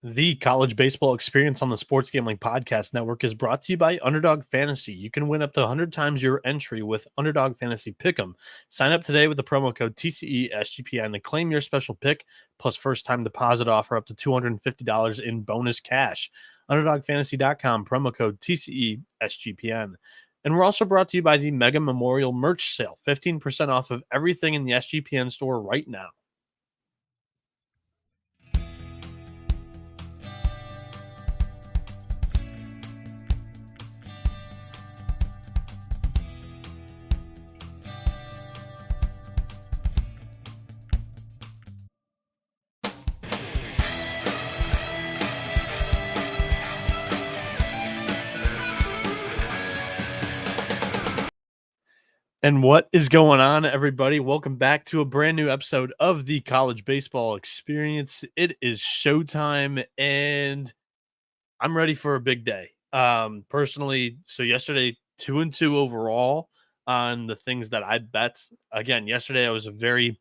The college baseball experience on the Sports Gambling Podcast Network is brought to you by Underdog Fantasy. You can win up to 100 times your entry with Underdog Fantasy Pick'em. Sign up today with the promo code TCESGPN to claim your special pick, plus first-time deposit offer up to $250 in bonus cash. UnderdogFantasy.com, promo code TCESGPN. And we're also brought to you by the Mega Memorial Merch Sale, 15% off of everything in the SGPN store right now. And what is going on, everybody? Welcome back to a brand new episode of the College Baseball Experience. It is showtime, and I'm ready for a big day. Personally, so yesterday, 2-2 overall on the things that I bet. Again, yesterday I was very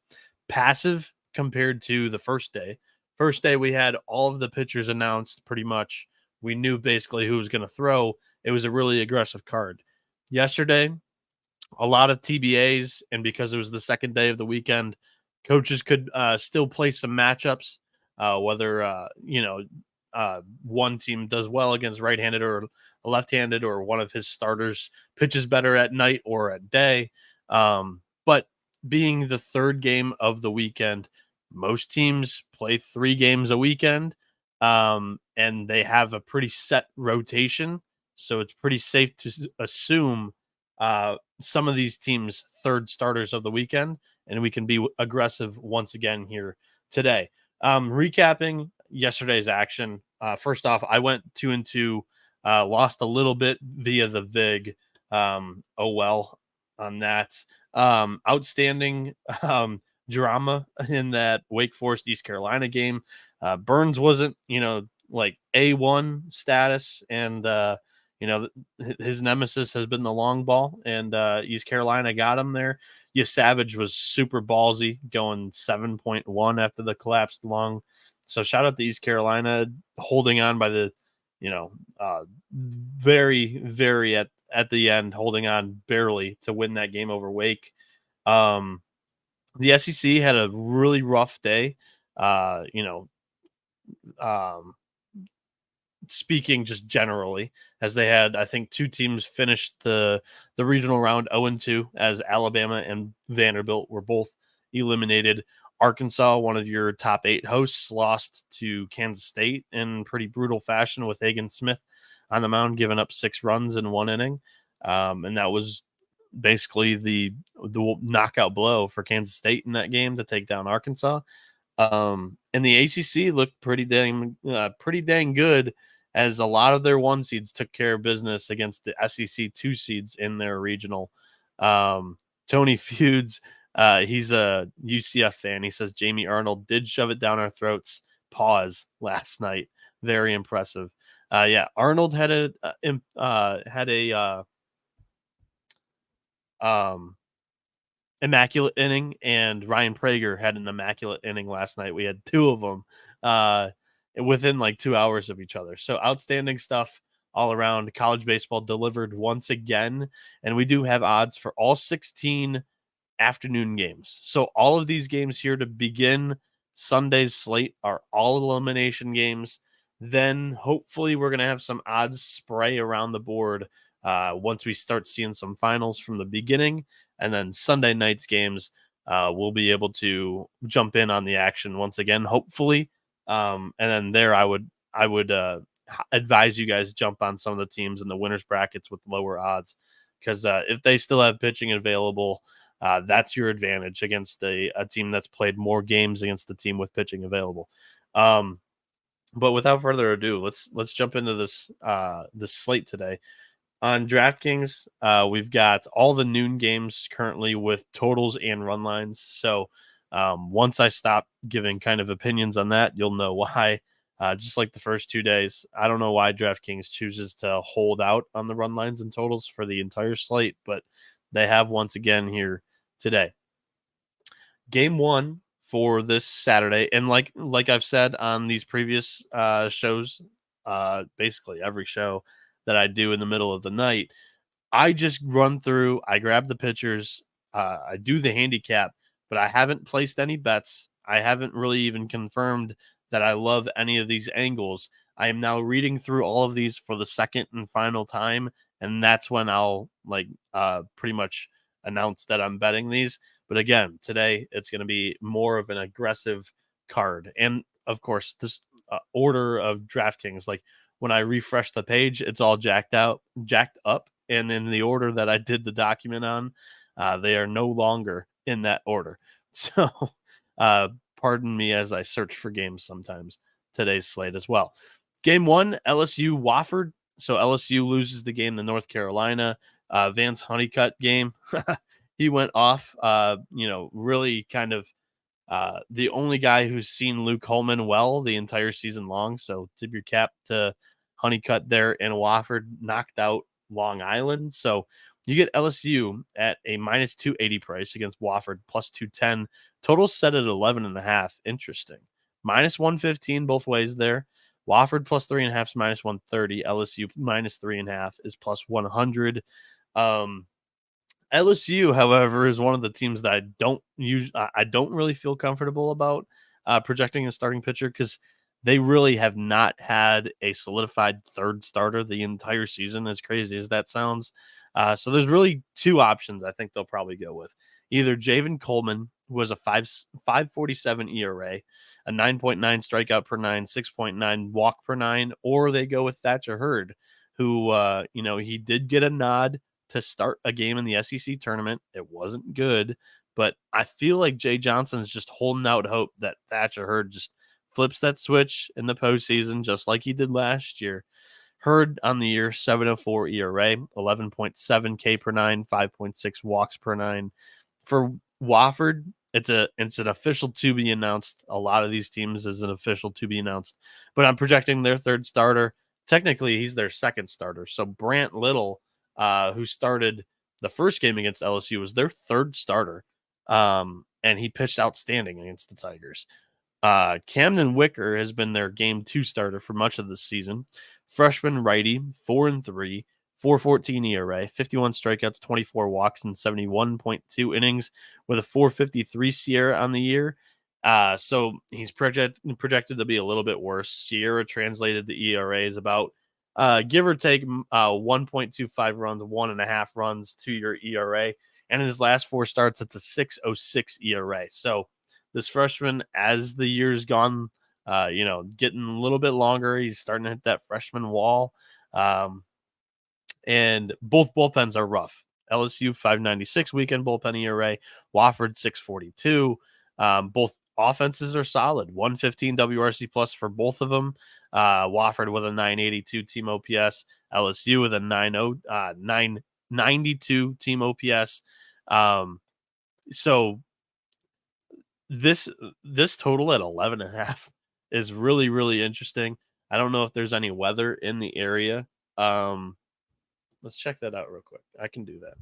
passive compared to the first day. First day, we had all of the pitchers announced pretty much. We knew basically who was going to throw. It was a really aggressive card. Yesterday, a lot of TBAs, and because it was the second day of the weekend, coaches could still play some matchups, whether one team does well against right-handed or left-handed, or one of his starters pitches better at night or at day. But being the third game of the weekend, most teams play 3 games a weekend, and they have a pretty set rotation, so it's pretty safe to assume some of these teams' third starters of the weekend, and we can be aggressive once again here today. Recapping yesterday's action. First off, I went 2-2, lost a little bit via the VIG. Oh well on that. Outstanding drama in that Wake Forest East Carolina game. Burns wasn't, like A1 status, and his nemesis has been the long ball, and East Carolina got him there. Savage was super ballsy, going 7.1 after the collapsed long. So shout out to East Carolina holding on by the, very, very at the end, holding on barely to win that game over Wake. The SEC had a really rough day. Speaking just generally, as they had, I think, 2 teams finished the regional round 0-2, as Alabama and Vanderbilt were both eliminated. Arkansas, one of your top 8 hosts, lost to Kansas State in pretty brutal fashion with Hagen Smith on the mound, giving up 6 runs in 1 inning. And that was basically the knockout blow for Kansas State in that game to take down Arkansas. And the ACC looked pretty dang good, as a lot of their 1 seeds took care of business against the SEC 2 seeds in their regional. Tony Feuds, he's a UCF fan. He says Jamie Arnold did shove it down our throats. Pause last night. Very impressive. Arnold had a immaculate inning, and Ryan Prager had an immaculate inning last night. We had 2 of them within like 2 hours of each other. So outstanding stuff all around. College baseball delivered once again, and we do have odds for all 16 afternoon games. So all of these games here to begin Sunday's slate are all elimination games. Then hopefully we're going to have some odds spray around the board once we start seeing some finals from the beginning. And then Sunday night's games, we'll be able to jump in on the action once again, hopefully. And then there, I would advise you guys jump on some of the teams in the winners brackets with lower odds, because if they still have pitching available, that's your advantage against a team that's played more games against the team with pitching available. But without further ado, let's jump into this slate today. On DraftKings, we've got all the noon games currently with totals and run lines. So once I stop giving kind of opinions on that, you'll know why. Just like the first 2 days, I don't know why DraftKings chooses to hold out on the run lines and totals for the entire slate, but they have once again here today. Game 1 for this Saturday. And like I've said on these previous shows, basically every show that I do in the middle of the night, I just run through, I grab the pitchers, I do the handicap, but I haven't placed any bets. I haven't really even confirmed that I love any of these angles. I am now reading through all of these for the second and final time, and that's when I'll pretty much announce that I'm betting these. But again, today it's going to be more of an aggressive card. And of course, this order of DraftKings, like when I refresh the page, it's all jacked up. And in the order that I did the document on, they are no longer in that order. So, pardon me as I search for games sometimes. Today's slate as well. Game 1, LSU Wofford. So LSU loses the game to North Carolina. Vance Honeycutt game. He went off, really kind of the only guy who's seen Luke Holman well the entire season long. So tip your cap to Honeycutt there. And Wofford knocked out Long Island. So you get LSU at a minus 280 price against Wofford plus 210. Total set at 11.5. Interesting. Minus 115 both ways there. Wofford plus 3.5 is minus 130. LSU minus 3.5 is plus 100. LSU, however, is one of the teams that I don't really feel comfortable about projecting a starting pitcher because they really have not had a solidified third starter the entire season, as crazy as that sounds. So there's really two options I think they'll probably go with. Either Javen Coleman, who has a 5.47 ERA, a 9.9 strikeout per nine, 6.9 walk per nine, or they go with Thatcher Hurd, who he did get a nod to start a game in the SEC tournament. It wasn't good, but I feel like Jay Johnson is just holding out hope that Thatcher Hurd just flips that switch in the postseason, just like he did last year. Hurd on the year, 7.04 ERA, 11.7 K per nine, 5.6 walks per nine. For Wofford, it's an official to be announced. A lot of these teams is an official to be announced, but I'm projecting their third starter. Technically, he's their second starter. So Brant Little, who started the first game against LSU, was their third starter, and he pitched outstanding against the Tigers. Camden Wicker has been their game 2 starter for much of the season. Freshman righty, 4-3, 4.14 ERA, 51 strikeouts, 24 walks, and 71.2 innings with a 4.53 SIERA on the year. So he's projected to be a little bit worse. SIERA translated the ERA is about give or take 1.25 runs, 1.5 runs to your ERA. And in his last 4 starts, it's a 6.06 ERA. So this freshman, as the year's gone, getting a little bit longer, he's starting to hit that freshman wall. And both bullpens are rough. LSU 5.96 weekend bullpen ERA, Wofford 6.42. Both offenses are solid. 115 WRC plus for both of them. Wofford with a 982 team OPS. LSU with a 992 team OPS. So this total at 11.5 is really, really interesting. I don't know if there's any weather in the area. Let's check that out real quick. I can do that.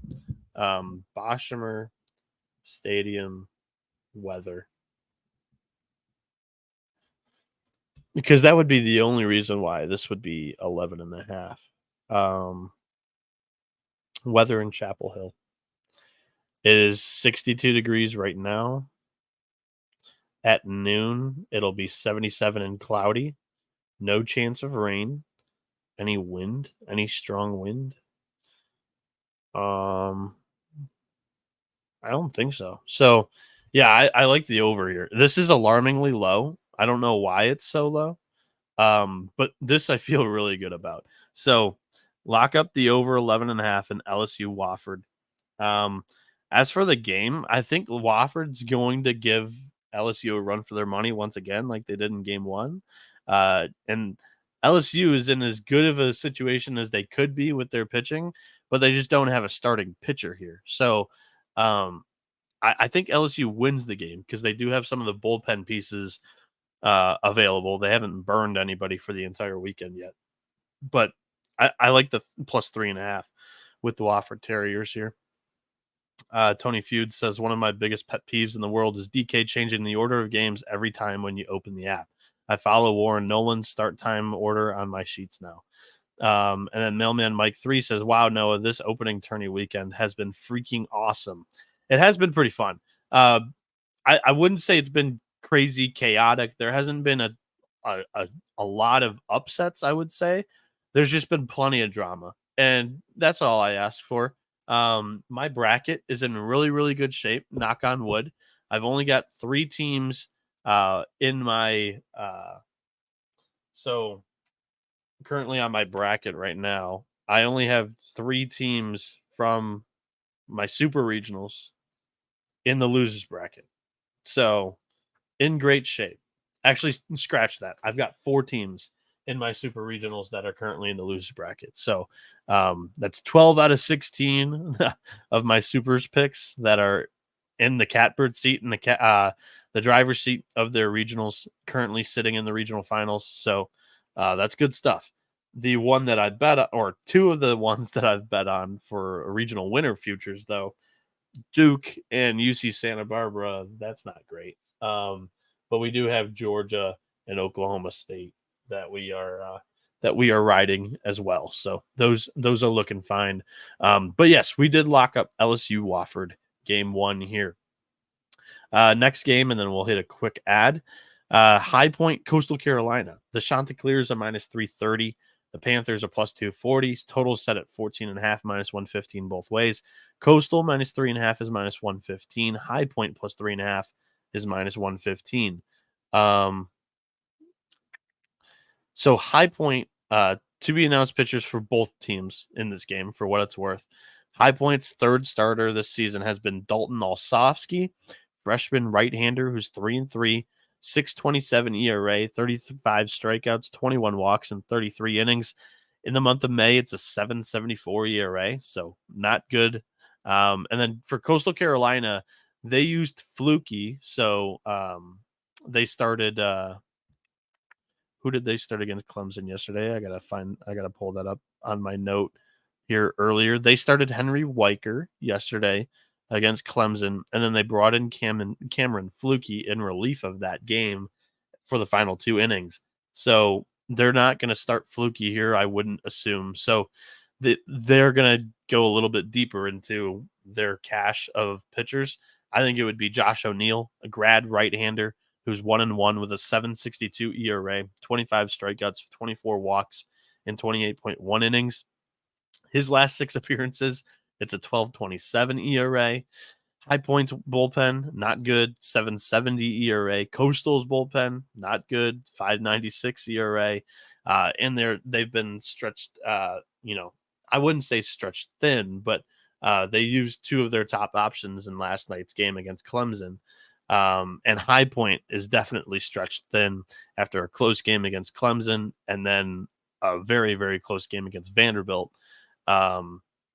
Boshemer Stadium weather. Because that would be the only reason why this would be 11.5. Weather in Chapel Hill. It is 62 degrees right now. At noon, it'll be 77 and cloudy. No chance of rain. Any wind? Any strong wind? I don't think so. So, yeah, I like the over here. This is alarmingly low. I don't know why it's so low. But this I feel really good about. So, lock up the over 11.5 in LSU Wofford. As for the game, I think Wofford's going to give LSU a run for their money once again, like they did in game 1. And LSU is in as good of a situation as they could be with their pitching, but they just don't have a starting pitcher here. So I think LSU wins the game because they do have some of the bullpen pieces available. They haven't burned anybody for the entire weekend yet. But I like the plus 3.5 with the Wofford Terriers here. Tony Feud says one of my biggest pet peeves in the world is DK changing the order of games every time when you open the app. I follow Warren Nolan's start time order on my sheets now. And then Mailman Mike 3 says, wow, Noah, this opening tourney weekend has been freaking awesome. It has been pretty fun. I wouldn't say it's been crazy chaotic. There hasn't been a lot of upsets, I would say. There's just been plenty of drama. And that's all I asked for. My bracket is in really, really good shape. Knock on wood. I've only got 3 teams in my so currently on my bracket right now. I only have 3 teams from my super regionals in the losers bracket. So in great shape. Actually, scratch that. I've got 4 teams in my super regionals that are currently in the losers bracket. So that's 12 out of 16 of my supers picks that are in the catbird seat and the driver's seat of their regionals, currently sitting in the regional finals. So that's good stuff. The one that I bet on, or 2 of the ones that I've bet on for regional winner futures, though, Duke and UC Santa Barbara, that's not great. But we do have Georgia and Oklahoma State that we are riding as well. So those are looking fine. But yes, we did lock up LSU Wofford game 1 here. Next game, and then we'll hit a quick ad. High Point, Coastal Carolina. The Chanticleers are minus 330. The Panthers are plus 240. Total set at 14.5, minus 115 both ways. Coastal minus 3.5 is minus 115. High Point plus 3.5 is minus 115. So High Point, to be announced pitchers for both teams in this game, for what it's worth. High Point's third starter this season has been Dalton Olsovsky, freshman right-hander who's 3-3, 6.27 ERA, 35 strikeouts, 21 walks, and 33 innings. In the month of May, it's a 7.74 ERA, so not good. And then for Coastal Carolina, they used Fluky, so they started. Who did they start against Clemson yesterday? I gotta pull that up on my note here earlier. They started Henry Weicker yesterday against Clemson, and then they brought in Cameron Fluky in relief of that game for the final 2 innings. So they're not going to start Fluky here, I wouldn't assume. So they're going to go a little bit deeper into their cache of pitchers. I think it would be Josh O'Neill, a grad right-hander who's 1-1 with a 7.62 ERA, 25 strikeouts, 24 walks, and 28.1 innings. His last 6 appearances, it's a 12.27 ERA. High Point's bullpen, not good, 7.70 ERA. Coastal's bullpen, not good, 5.96 ERA. And they've been stretched, I wouldn't say stretched thin, but they used 2 of their top options in last night's game against Clemson. And High Point is definitely stretched thin after a close game against Clemson and then a very, very close game against Vanderbilt.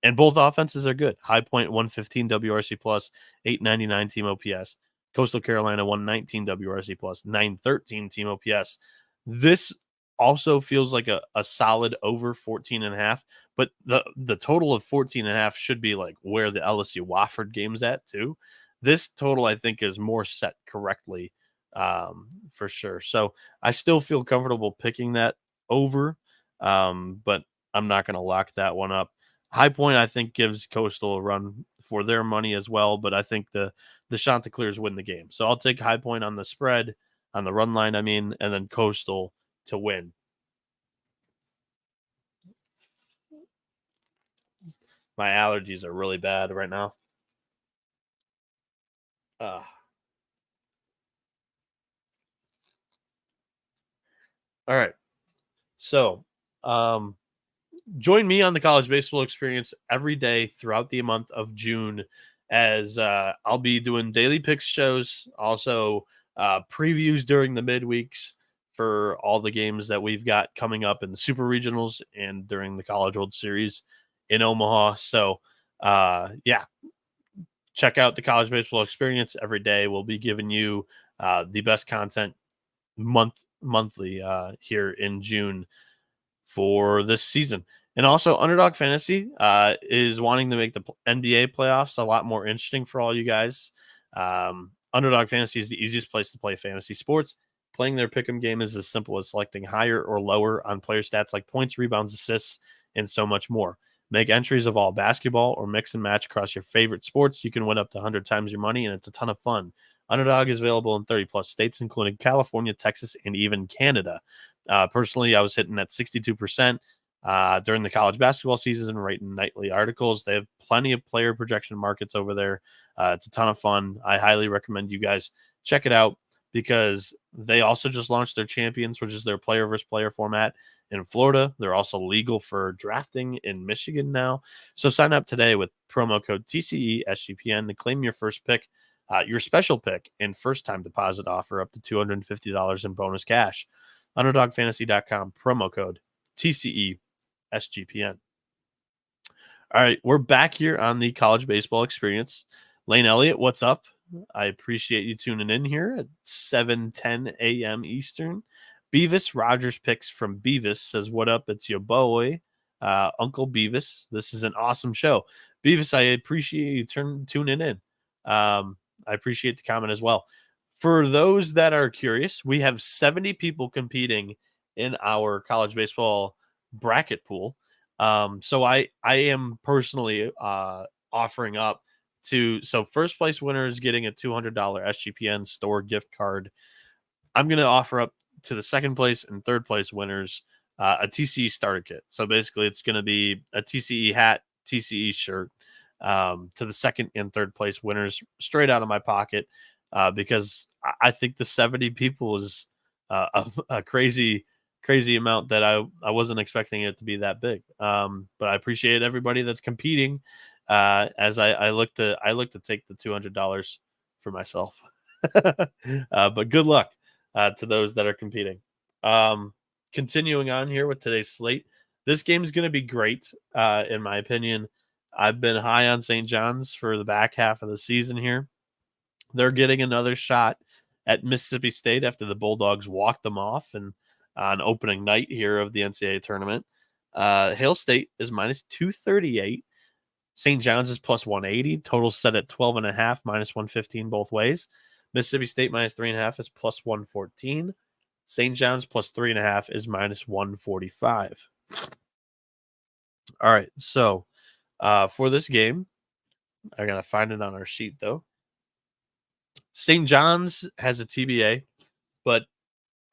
And both offenses are good. High Point 115 WRC plus, 899 team OPS. Coastal Carolina 119 WRC plus, 913 team OPS. This also feels like a solid over 14.5, but the total of 14.5 should be like where the LSU Wofford game's at too. This total, I think, is more set correctly for sure. So I still feel comfortable picking that over, but I'm not going to lock that one up. High Point, I think, gives Coastal a run for their money as well, but I think the Chanticleers win the game. So I'll take High Point on the spread, on the run line, and then Coastal to win. My allergies are really bad right now. All right. So, join me on the college baseball experience every day throughout the month of June as I'll be doing daily picks shows, also previews during the midweeks for all the games that we've got coming up in the super regionals and during the College World Series in Omaha. So, check out the college baseball experience every day. We'll be giving you the best content monthly here in June for this season. And also, Underdog Fantasy is wanting to make the NBA playoffs a lot more interesting for all you guys. Underdog Fantasy is the easiest place to play fantasy sports. Playing their pick'em game is as simple as selecting higher or lower on player stats like points, rebounds, assists, and so much more. Make entries of all basketball or mix and match across your favorite sports. You can win up to 100 times your money, and it's a ton of fun. Underdog is available in 30 plus states, including California, Texas, and even Canada. Personally, I was hitting at 62% during the college basketball season and writing nightly articles. They have plenty of player projection markets over there. It's a ton of fun. I highly recommend you guys check it out because they also just launched their champions, which is their player versus player format in Florida. They're also legal for drafting in Michigan now. So sign up today with promo code TCE SGPN to claim your first pick, your special pick, and first time deposit offer up to $250 in bonus cash. UnderdogFantasy.com, promo code TCE SGPN. All right, we're back here on the college baseball experience. Lane Elliott, what's up? I appreciate you tuning in here at 7:10 a.m. Eastern. Beavis Rogers Picks from Beavis says, "What up? It's your boy, Uncle Beavis. This is an awesome show, Beavis. I appreciate you tuning in. I appreciate the comment as well. For those that are curious, we have 70 people competing in our college baseball bracket pool. So I am personally offering up so first place winner is getting a $200 SGPN store gift card. I'm going to offer up to the second place and third place winners a TCE starter kit. So basically, it's going to be a TCE hat, TCE shirt to the second and third place winners straight out of my pocket because I think the 70 people is a crazy amount that I wasn't expecting it to be that big. But I appreciate everybody that's competing. As I look to take the $200 for myself. But good luck to those that are competing. Continuing on here with today's slate, this game is going to be great, in my opinion. I've been high on St. John's for the back half of the season here. They're getting another shot at Mississippi State after the Bulldogs walked them off and on opening night here of the NCAA tournament. Hail State is minus 238. St. John's is plus 180. Total set at 12.5, minus 115 both ways. Mississippi State minus 3.5 is plus 114. St. John's plus 3.5 is minus 145. All right, so for this game, I gotta find it on our sheet though. St. John's has a TBA, but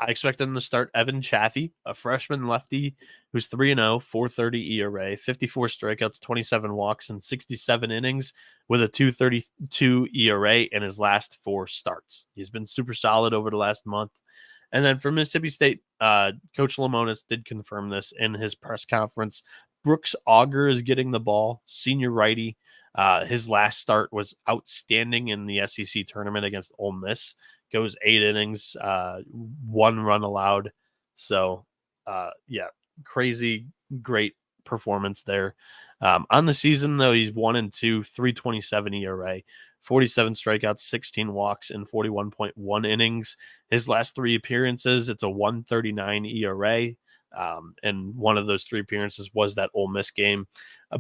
I expect them to start Evan Chaffee, a freshman lefty who's 3-0, 4.30 ERA, 54 strikeouts, 27 walks, and 67 innings with a 2.32 ERA in his last 4 starts. He's been super solid over the last month. And then for Mississippi State, Coach Lamonis did confirm this in his press conference. Brooks Auger is getting the ball, senior righty. His last start was outstanding in the SEC tournament against Ole Miss. Goes 8 innings, 1 run allowed. So, yeah, crazy, great performance there. On the season, though, he's 1-2, 3.27 ERA, 47 strikeouts, 16 walks, and 41.1 innings. His last 3 appearances, it's a 1.39 ERA. And one of those 3 appearances was that Ole Miss game.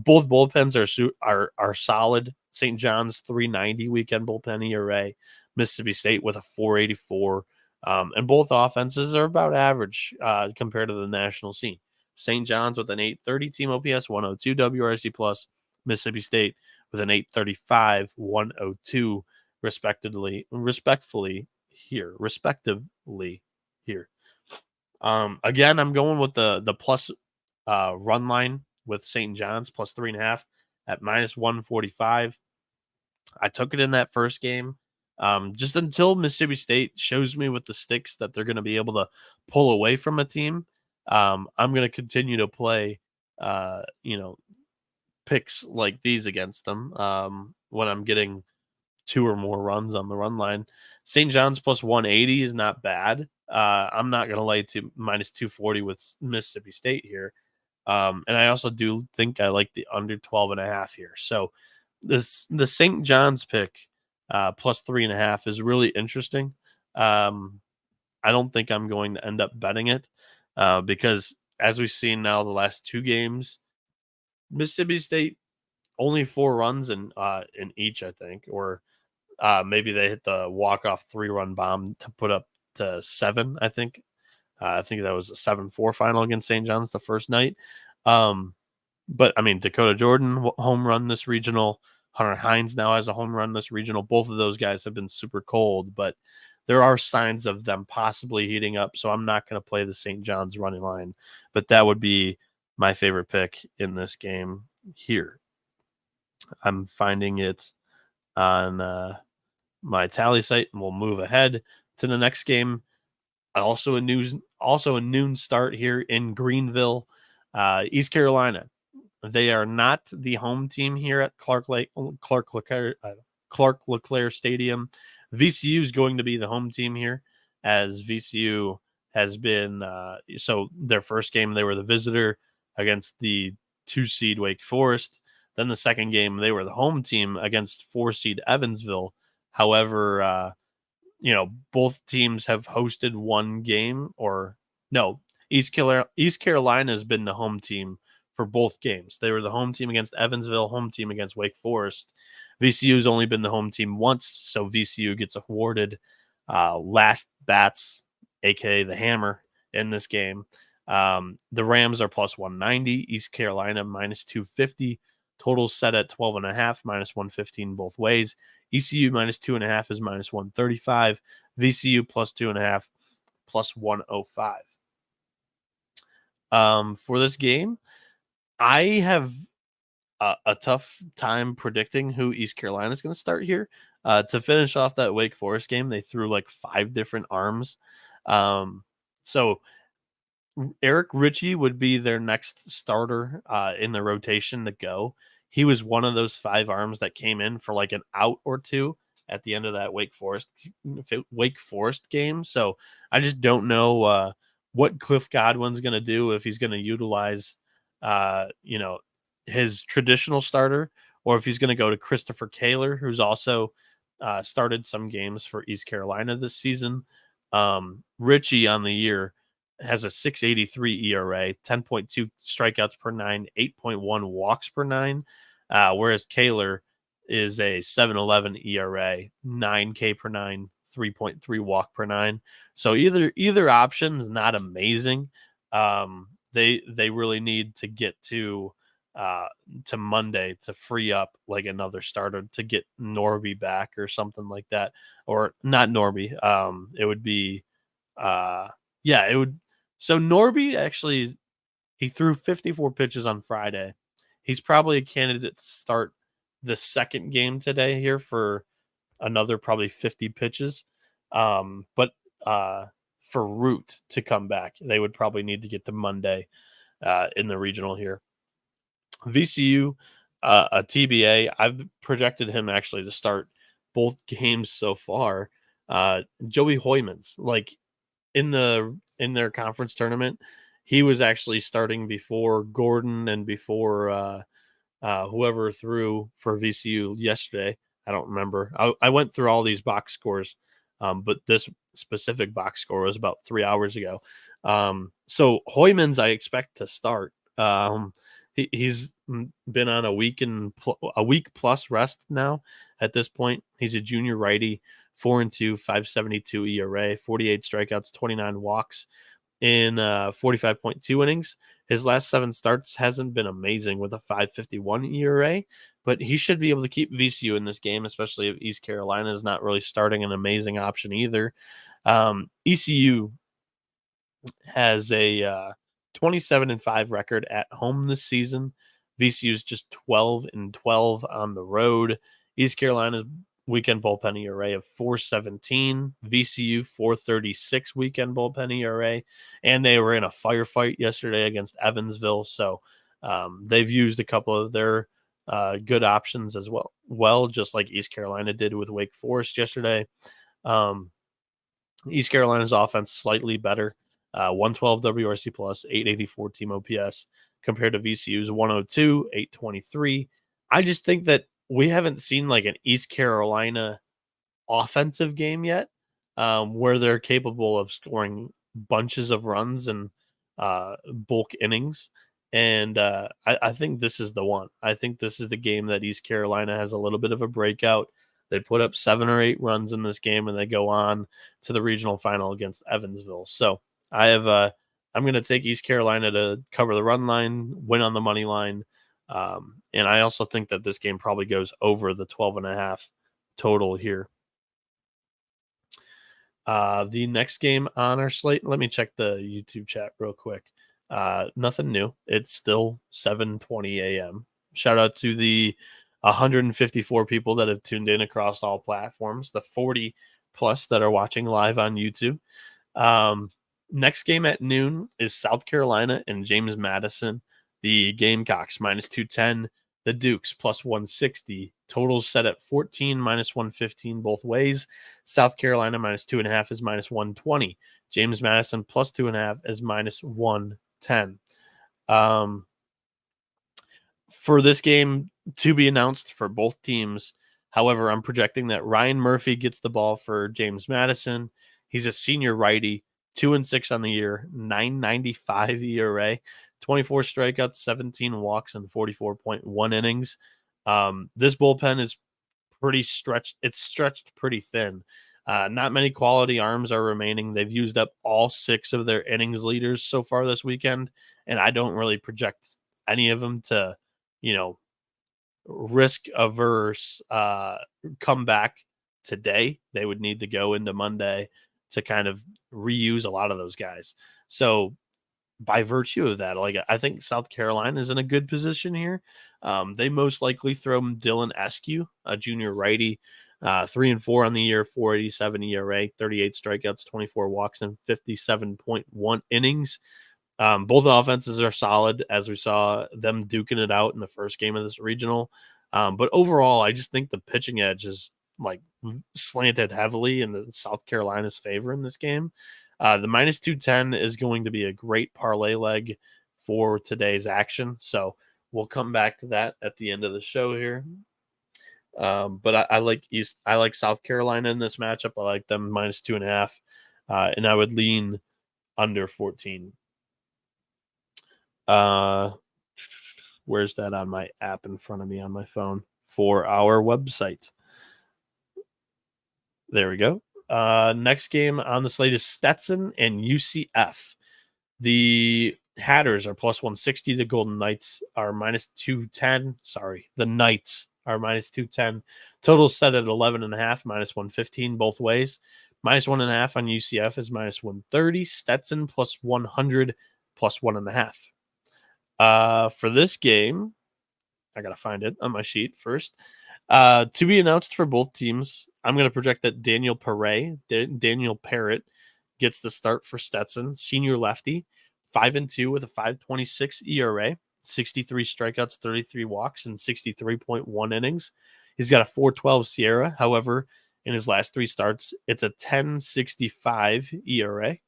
Both bullpens are solid. St. John's 3.90 weekend bullpen ERA. Mississippi State with a 4.84. And both offenses are about average compared to the national scene. St. John's with an 8.30 team OPS, 102 WRC plus. Mississippi State with an 8.35, 102 respectively here. Again, I'm going with the plus run line with St. John's plus 3.5 at minus 145. I took it in that first game. Just until Mississippi State shows me with the sticks that they're going to be able to pull away from a team, I'm going to continue to play, picks like these against them when I'm getting 2 or more runs on the run line. St. John's plus 180 is not bad. I'm not going to lay to minus 240 with Mississippi State here. And I also do think I like the under 12.5 here. So the St. John's pick plus 3.5 is really interesting. I don't think I'm going to end up betting it because as we've seen now the last 2 games, Mississippi State only 4 runs in each, I think, or maybe they hit the walk-off 3-run bomb to put up to 7, I think. I think that was a 7-4 final against St. John's the first night. But, I mean, Dakota Jordan home run this regional. Hunter Hines now has a home run this regional. Both of those guys have been super cold, but there are signs of them possibly heating up, so I'm not going to play the St. John's running line. But that would be my favorite pick in this game here. I'm finding it on my tally site, and we'll move ahead to the next game. Also a noon start here in Greenville, East Carolina. They are not the home team here at Clark LeClaire Stadium. VCU is going to be the home team here, as VCU has been. So their first game, they were the visitor against the 2-seed Wake Forest. Then the second game, they were the home team against 4-seed Evansville. However, both teams have hosted one game, or no, East Carolina has been the home team for both games. They were the home team against Evansville, home team against Wake Forest. VCU's only been the home team once, so VCU gets awarded last bats, aka the hammer, in this game. The Rams are plus 190, East Carolina minus 250. Total set at 12.5, minus 115 both ways. ECU minus 2.5 is minus 135. VCU plus 2.5, plus 105. For this game, I have a tough time predicting who East Carolina is going to start here. To finish off that Wake Forest game, they threw like 5 different arms. So Eric Ritchie would be their next starter in the rotation to go. He was one of those 5 arms that came in for like an out or two at the end of that Wake Forest game. So I just don't know what Cliff Godwin's going to do, if he's going to utilize, his traditional starter, or if he's going to go to Christopher Kaler, who's also started some games for East Carolina this season. Ritchie on the year has a 6.83 ERA, 10.2 strikeouts per 9, 8.1 walks per 9, whereas Kaler is a 7.11 ERA, 9K per 9, 3.3 walk per 9. So either option is not amazing. They really need to get to Monday to free up like another starter, to get Norby back or something like that, or not Norby. It would be it would. So Norby actually, he threw 54 pitches on Friday. He's probably a candidate to start the second game today here for another probably 50 pitches. But for Root to come back, they would probably need to get to Monday in the regional here. VCU, a TBA, I've projected him actually to start both games so far. Joey Hoymans, like in their conference tournament, he was actually starting before Gordon and before whoever threw for VCU yesterday. I don't remember. I went through all these box scores, but this specific box score was about 3 hours ago. So Hoymans, I expect to start. He's been on a week plus rest now at this point. He's a junior righty, 4-2, 5.72 ERA, 48 strikeouts, 29 walks in 45.2 innings. His last 7 starts hasn't been amazing with a 5.51 ERA, but he should be able to keep VCU in this game, especially if East Carolina is not really starting an amazing option either. ECU has a 27-5 record at home this season. VCU is just 12-12 on the road. East Carolina's weekend bullpen ERA of 4.17, VCU 4.36 weekend bullpen ERA, and they were in a firefight yesterday against Evansville, so they've used a couple of their good options as well, just like East Carolina did with Wake Forest yesterday. East Carolina's offense slightly better, 112 WRC plus, 884 team OPS, compared to VCU's 102, 823. I just think that we haven't seen like an East Carolina offensive game yet, where they're capable of scoring bunches of runs and bulk innings. And I think this is the one. I think this is the game that East Carolina has a little bit of a breakout. They put up 7 or 8 runs in this game, and they go on to the regional final against Evansville. So I'm going to take East Carolina to cover the run line, win on the money line. And I also think that this game probably goes over the 12.5 total here. The next game on our slate, let me check the YouTube chat real quick. Nothing new. It's still 7:20 a.m. Shout out to the 154 people that have tuned in across all platforms, the 40 plus that are watching live on YouTube. Next game at noon is South Carolina and James Madison. The Gamecocks -210, the Dukes +160. Totals set at 14, -115 both ways. South Carolina -2.5 is -120. James Madison +2.5 is -110. For this game to be announced for both teams. However, I'm projecting that Ryan Murphy gets the ball for James Madison. He's a senior righty, 2-6 on the year, 9.95 ERA, 24 strikeouts, 17 walks, and 44.1 innings. This bullpen is pretty stretched. It's stretched pretty thin. Not many quality arms are remaining. They've used up all 6 of their innings leaders so far this weekend, and I don't really project any of them to, risk averse come back today. They would need to go into Monday to kind of reuse a lot of those guys. So by virtue of that, I think South Carolina is in a good position here. They most likely throw Dylan Eskew, a junior righty, 3-4 on the year, 4.87 ERA, 38 strikeouts, 24 walks, and 57.1 innings. Both offenses are solid, as we saw them duking it out in the first game of this regional. But overall, I just think the pitching edge is slanted heavily in the South Carolina's favor in this game. The -210 is going to be a great parlay leg for today's action. So we'll come back to that at the end of the show here. But I like South Carolina in this matchup. I like them -2.5, and I would lean under 14. Where's that on my app in front of me on my phone for our website? There we go. Next game on the slate is Stetson and UCF. The Hatters are +160. The Golden Knights are -210. Sorry, the Knights are -210. Total set at 11.5, -115 both ways. -1.5 on UCF is -130. Stetson +100, +1.5. For this game, I gotta find it on my sheet first. To be announced for both teams, I'm going to project that Daniel Parrott gets the start for Stetson, senior lefty, 5-2 with a 5.26 ERA, 63 strikeouts, 33 walks, and 63.1 innings. He's got a 4.12 Sierra. However, in his last 3 starts, it's a 10.65 ERA.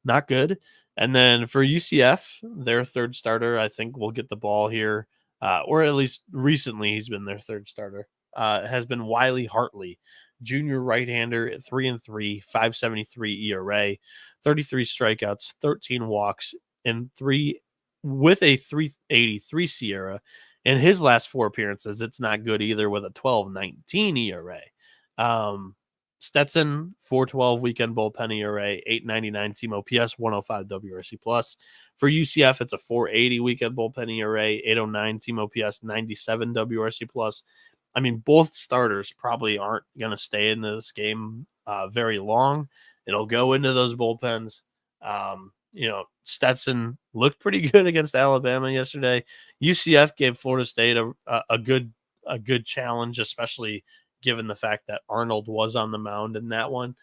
Not good. And then for UCF, their third starter, I think will get the ball here, or at least recently he's been their third starter, has been Wiley Hartley, junior right-hander at 3-3, 5.73 ERA, 33 strikeouts, 13 walks, and with a 3.83 Sierra. In his last 4 appearances, it's not good either with a 12.19 ERA. Stetson, 4.12 weekend bullpen ERA, 8.99 team OPS, 105 WRC plus. For UCF, it's a 4.80 weekend bullpen ERA, 8.09 team OPS, 97 WRC plus. I mean, both starters probably aren't going to stay in this game very long. It'll go into those bullpens. Stetson looked pretty good against Alabama yesterday. UCF gave Florida State a good challenge, especially given the fact that Arnold was on the mound in that one.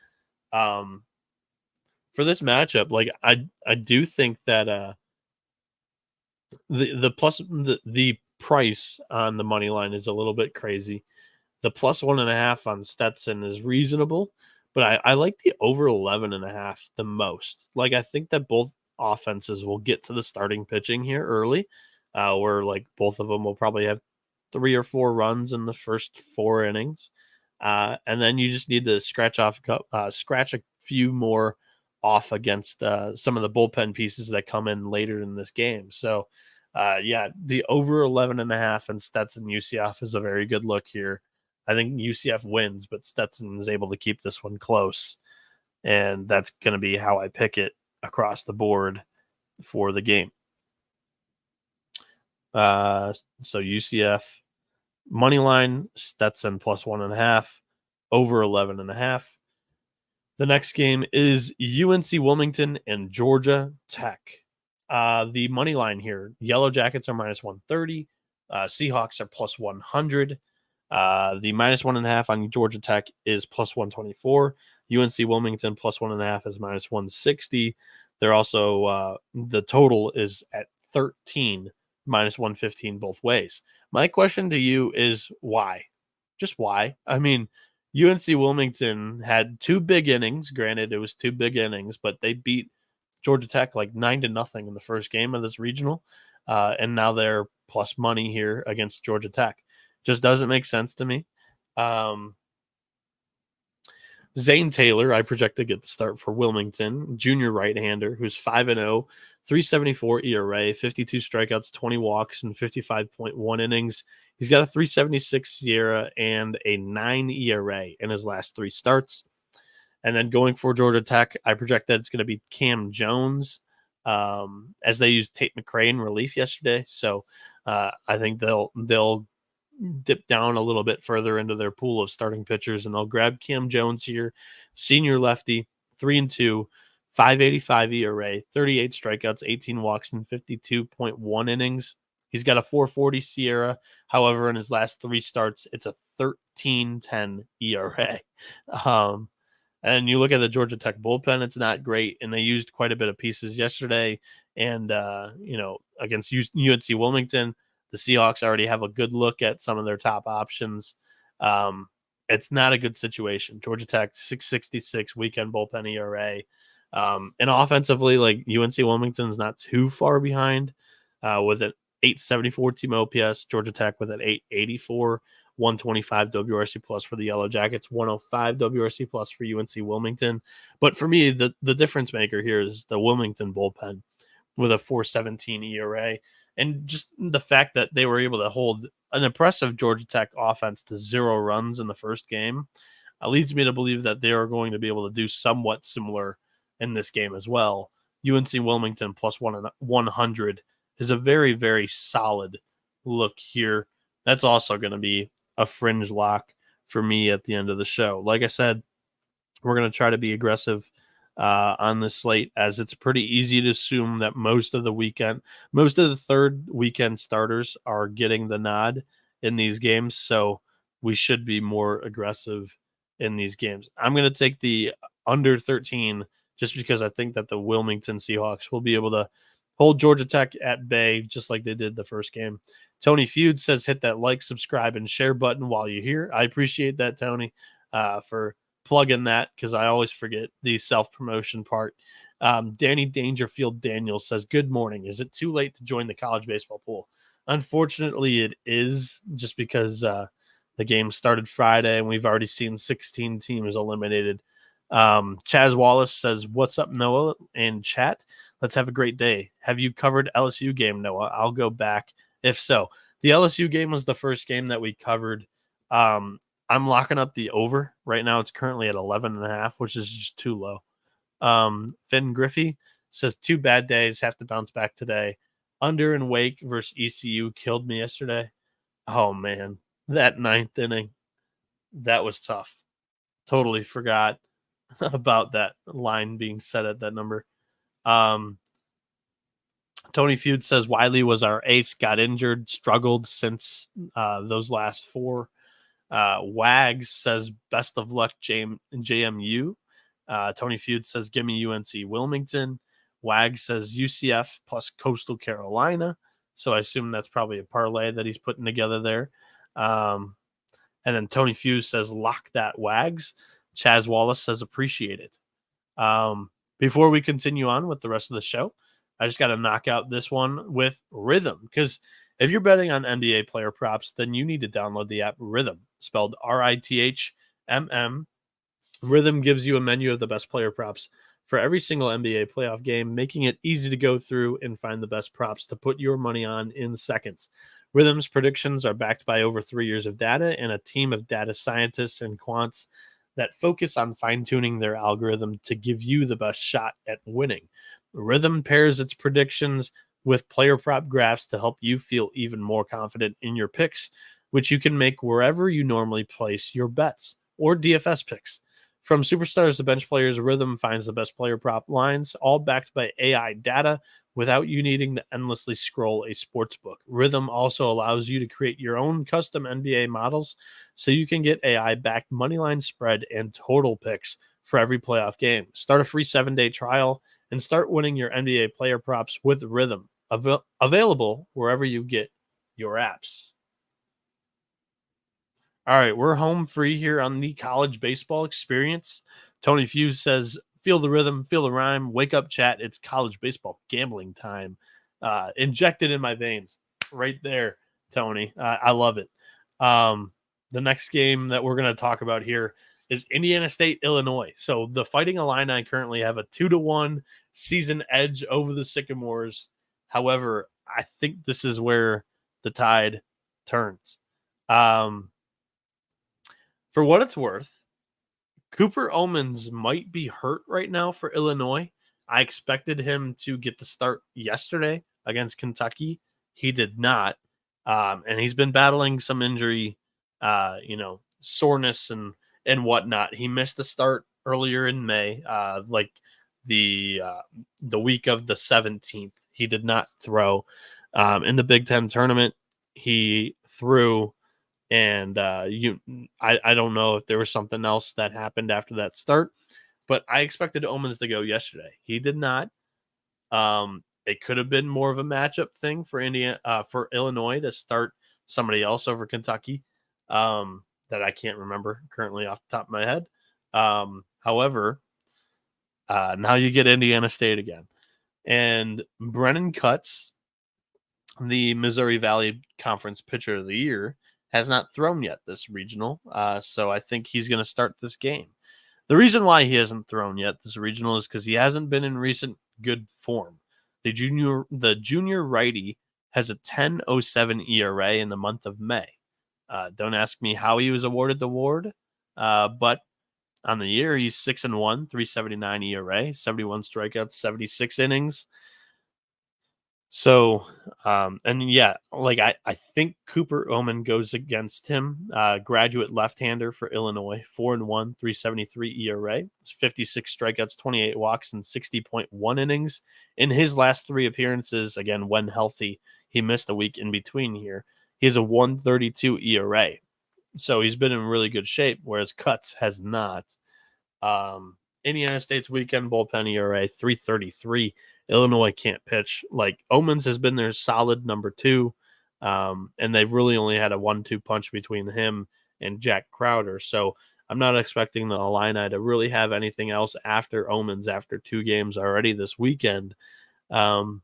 For this matchup, I do think that the price on the money line is a little bit crazy. The +1.5 on Stetson is reasonable, but I like the over 11.5 the most. I think that both offenses will get to the starting pitching here early, where both of them will probably have 3 or 4 runs in the first 4 innings. And then you just need to scratch a few more off against some of the bullpen pieces that come in later in this game. So, the over 11.5 and Stetson UCF is a very good look here. I think UCF wins, but Stetson is able to keep this one close. And that's going to be how I pick it across the board for the game. So UCF money line, Stetson plus 1.5, over 11.5. The next game is UNC Wilmington and Georgia Tech. The money line here, Yellow Jackets are minus 130. Seahawks are plus 100. The minus 1.5 on Georgia Tech is plus 124. UNC Wilmington plus 1.5 is minus 160. They're also, the total is at 13, minus 115 both ways. My question to you is why? Just why? I mean, UNC Wilmington had 2 big innings. Granted, it was 2 big innings, but they beat Georgia Tech like 9-0 in the first game of this regional. And now they're plus money here against Georgia Tech. Just doesn't make sense to me. Zane Taylor, I project to get the start for Wilmington, junior right-hander, who's 5-0, 3.74 ERA, 52 strikeouts, 20 walks, and 55.1 innings. He's got a 3.76 SIERA and a 9 ERA in his last 3 starts. And then going for Georgia Tech, I project that it's going to be Cam Jones, as they used Tate McRae in relief yesterday. So I think they'll dip down a little bit further into their pool of starting pitchers, and they'll grab Cam Jones here, senior lefty, 3-2, 5.85 ERA, 38 strikeouts, 18 walks, and 52.1 innings. He's got a 4.40 SIERA. However, in his last 3 starts, it's a 13.10 ERA. And you look at the Georgia Tech bullpen, it's not great, and they used quite a bit of pieces yesterday. And, against UNC Wilmington, the Seahawks already have a good look at some of their top options. It's not a good situation. Georgia Tech, 6.66 weekend bullpen ERA. And offensively, like UNC Wilmington's not too far behind with an 874 team OPS. Georgia Tech with an 884, 125 WRC plus for the Yellow Jackets, 105 WRC plus for UNC Wilmington. But for me, the difference maker here is the Wilmington bullpen with a 4.17 ERA. And just the fact that they were able to hold an impressive Georgia Tech offense to 0 runs in the first game leads me to believe that they are going to be able to do somewhat similar in this game as well. UNC Wilmington plus 100 is a very, very solid look here. That's also going to be a fringe lock for me at the end of the show. Like I said, we're going to try to be aggressive on this slate, as it's pretty easy to assume that most of the third weekend starters are getting the nod in these games. So we should be more aggressive in these games. I'm going to take the under 13 just because I think that the Wilmington Seahawks will be able to hold Georgia Tech at bay just like they did the first game. Tony Feud says hit that like, subscribe, and share button while you're here. I appreciate that, Tony, for plug in that, because I always forget the self-promotion part. Danny Dangerfield Daniels says, good morning. Is it too late to join the college baseball pool? Unfortunately, it is, just because the game started Friday and we've already seen 16 teams eliminated. Chaz Wallace says, what's up, Noah, in chat? Let's have a great day. Have you covered LSU game, Noah? I'll go back if so. The LSU game was the first game that we covered. I'm locking up the over right now. It's currently at 11.5, which is just too low. Finn Griffey says 2 bad days, have to bounce back today. Under and Wake versus ECU killed me yesterday. Oh man, that 9th inning, that was tough. Totally forgot about that line being set at that number. Tony Feud says Wiley was our ace, got injured, struggled since those last 4. Wags says best of luck, JMU. Tony Feud says give me UNC Wilmington. Wags says UCF plus Coastal Carolina. So I assume that's probably a parlay that he's putting together there. And then Tony Feud says lock that, Wags. Chaz Wallace says appreciate it. Before we continue on with the rest of the show, I just got to knock out this one with Rhythm, because if you're betting on NBA player props, then you need to download the app Rhythm, spelled RITHMM. Rhythm gives you a menu of the best player props for every single NBA playoff game, making it easy to go through and find the best props to put your money on in seconds. Rhythm's predictions are backed by over 3 years of data and a team of data scientists and quants that focus on fine-tuning their algorithm to give you the best shot at winning. Rhythm pairs its predictions with player prop graphs to help you feel even more confident in your picks, which you can make wherever you normally place your bets or DFS picks. From superstars to bench players, Rhythm finds the best player prop lines, all backed by AI data without you needing to endlessly scroll a sports book. Rhythm also allows you to create your own custom NBA models so you can get AI backed moneyline spread and total picks for every playoff game. Start a free 7-day trial and start winning your NBA player props with Rhythm. Available wherever you get your apps. All right, we're home free here on the college baseball experience. Tony Fuse says, feel the rhythm, feel the rhyme, wake up chat. It's college baseball gambling time. Injected in my veins right there, Tony. I love it. The next game that we're going to talk about here is Indiana State, Illinois. So the Fighting Illini currently have a 2-1 season edge over the Sycamores. However, I think this is where the tide turns. For what it's worth, Cooper Omens might be hurt right now for Illinois. I expected him to get the start yesterday against Kentucky. He did not. And he's been battling some injury, soreness and whatnot. He missed the start earlier in May, like the week of the 17th. He did not throw. In the Big Ten tournament, he threw. And I don't know if there was something else that happened after that start, but I expected Omens to go yesterday. He did not. It could have been more of a matchup thing for for Illinois to start somebody else over Kentucky, that I can't remember currently off the top of my head. However, now you get Indiana State again, and Brennan Cutts, the Missouri Valley Conference Pitcher of the Year, has not thrown yet this regional. So I think he's going to start this game. The reason why he hasn't thrown yet this regional is because he hasn't been in recent good form. The junior righty has a 10.07 ERA in the month of May. Don't ask me how he was awarded the award, but on the year he's 6-1, 3.79 ERA, 71 strikeouts, 76 innings. So, and yeah, like I think Cooper Omen goes against him. Graduate left-hander for Illinois, 4-1, 3.73 ERA, 56 strikeouts, 28 walks, and 60.1 innings in his last 3 appearances. Again, when healthy, he missed a week in between here. He has a 1.32 ERA, so he's been in really good shape, whereas Cutts has not. Indiana State's weekend bullpen ERA 3.33. Illinois can't pitch. Like Omens has been their solid number 2, and they've really only had a 1-2 punch between him and Jack Crowder. So I'm not expecting the Illini to really have anything else after Omens after 2 games already this weekend. And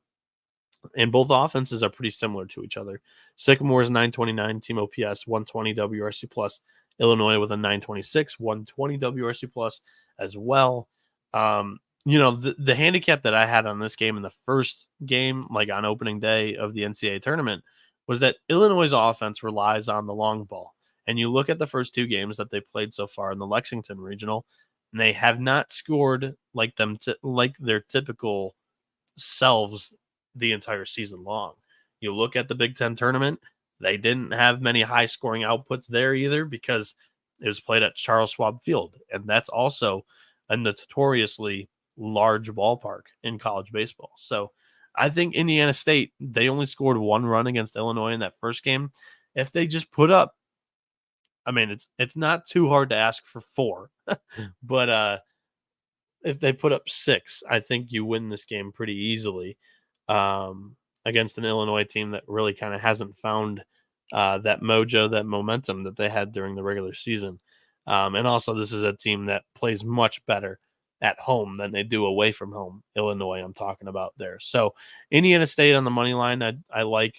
both offenses are pretty similar to each other. Sycamore's 929 team OPS, 120 WRC plus. Illinois with a 926, 120 WRC plus as well. The handicap that I had on this game in the first game, like on opening day of the NCAA tournament, was that Illinois' offense relies on the long ball. And you look at the first 2 games that they played so far in the Lexington regional, and they have not scored like their typical selves the entire season long. You look at the Big Ten tournament, they didn't have many high scoring outputs there either because it was played at Charles Schwab Field. And that's also a notoriously large ballpark in college baseball. So I think Indiana State, they only scored 1 run against Illinois in that first game. If they just put up, I mean, it's not too hard to ask for 4, but if they put up 6, I think you win this game pretty easily against an Illinois team that really kind of hasn't found that mojo, that momentum that they had during the regular season. And also, this is a team that plays much better at home than they do away from home. Illinois, I'm talking about there. So Indiana State on the money line, I like.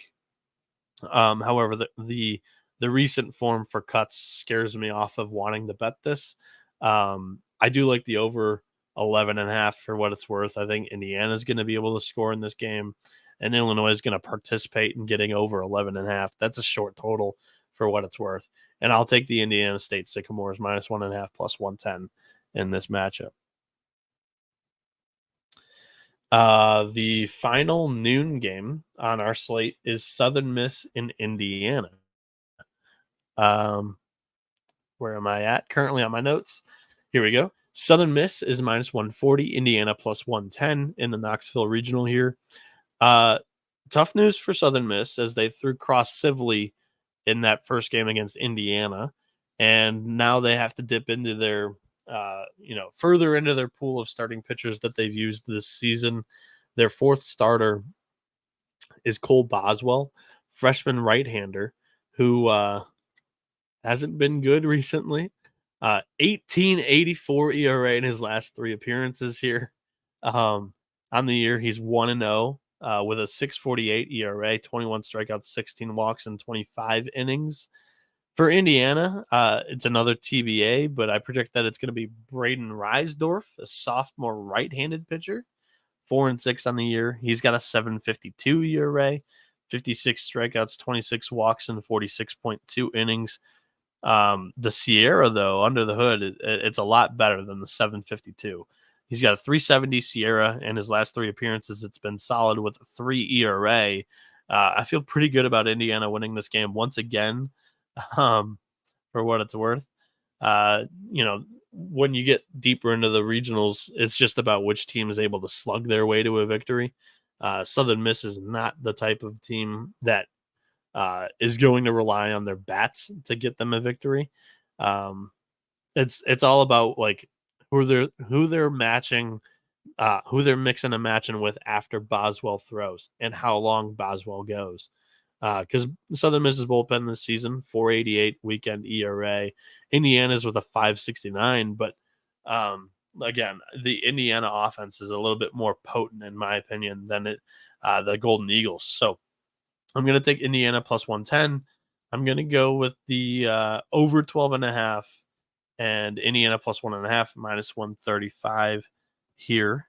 However, the recent form for Cutts scares me off of wanting to bet this. I do like the over 11.5 for what it's worth. I think Indiana's going to be able to score in this game, and Illinois is going to participate in getting over 11.5. That's a short total for what it's worth. And I'll take the Indiana State Sycamores -1.5 plus 110 in this matchup. The final noon game on our slate is Southern Miss in Indiana. Um, where am I at? Currently on my notes. Here we go. Southern Miss is -140, Indiana +110 in the Knoxville Regional here. Tough news for Southern Miss as they threw Cross Sibley in that first game against Indiana, and now they have to dip into their, further into their pool of starting pitchers that they've used this season. Their fourth starter is Cole Boswell, freshman right-hander, who hasn't been good recently. 18.84 ERA in his last 3 appearances here. On the year, he's 1-0 with a 6.48 ERA, 21 strikeouts, 16 walks, and 25 innings. For Indiana, it's another TBA, but I predict that it's going to be Braden Reisdorf, a sophomore right-handed pitcher, 4-6 on the year. He's got a 7.52 ERA, 56 strikeouts, 26 walks, and 46.2 innings. The Sierra, though, under the hood, it's a lot better than the 7.52. He's got a 3.70 Sierra, and his last 3 appearances, it's been solid with a 3 ERA. I feel pretty good about Indiana winning this game once again, for what it's worth. When you get deeper into the regionals, it's just about which team is able to slug their way to a victory. Southern Miss is not the type of team that is going to rely on their bats to get them a victory. It's all about like who they're matching, who they're mixing and matching with after Boswell throws and how long Boswell goes. Because Southern Miss's bullpen this season, 4.88 weekend ERA. Indiana's with a 5.69, but again, the Indiana offense is a little bit more potent, in my opinion, than the Golden Eagles. So I'm going to take Indiana +110. I'm going to go with the over 12.5 and Indiana +1.5, -135 here.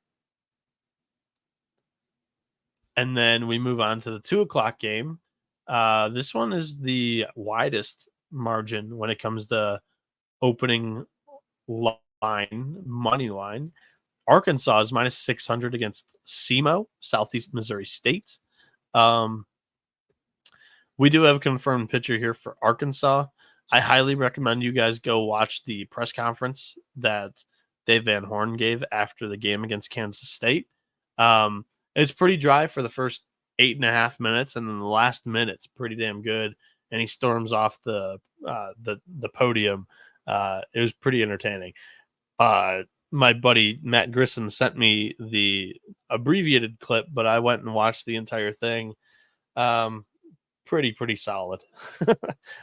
And then we move on to the 2:00 game. This one is the widest margin when it comes to opening line, money line. Arkansas is -600 against SEMO, Southeast Missouri State. We do have a confirmed pitcher here for Arkansas. I highly recommend you guys go watch the press conference that Dave Van Horn gave after the game against Kansas State. It's pretty dry for the first 8.5 minutes, and then the last minute's pretty damn good. And he storms off the podium. It was pretty entertaining. My buddy Matt Grissom sent me the abbreviated clip, but I went and watched the entire thing. Pretty solid.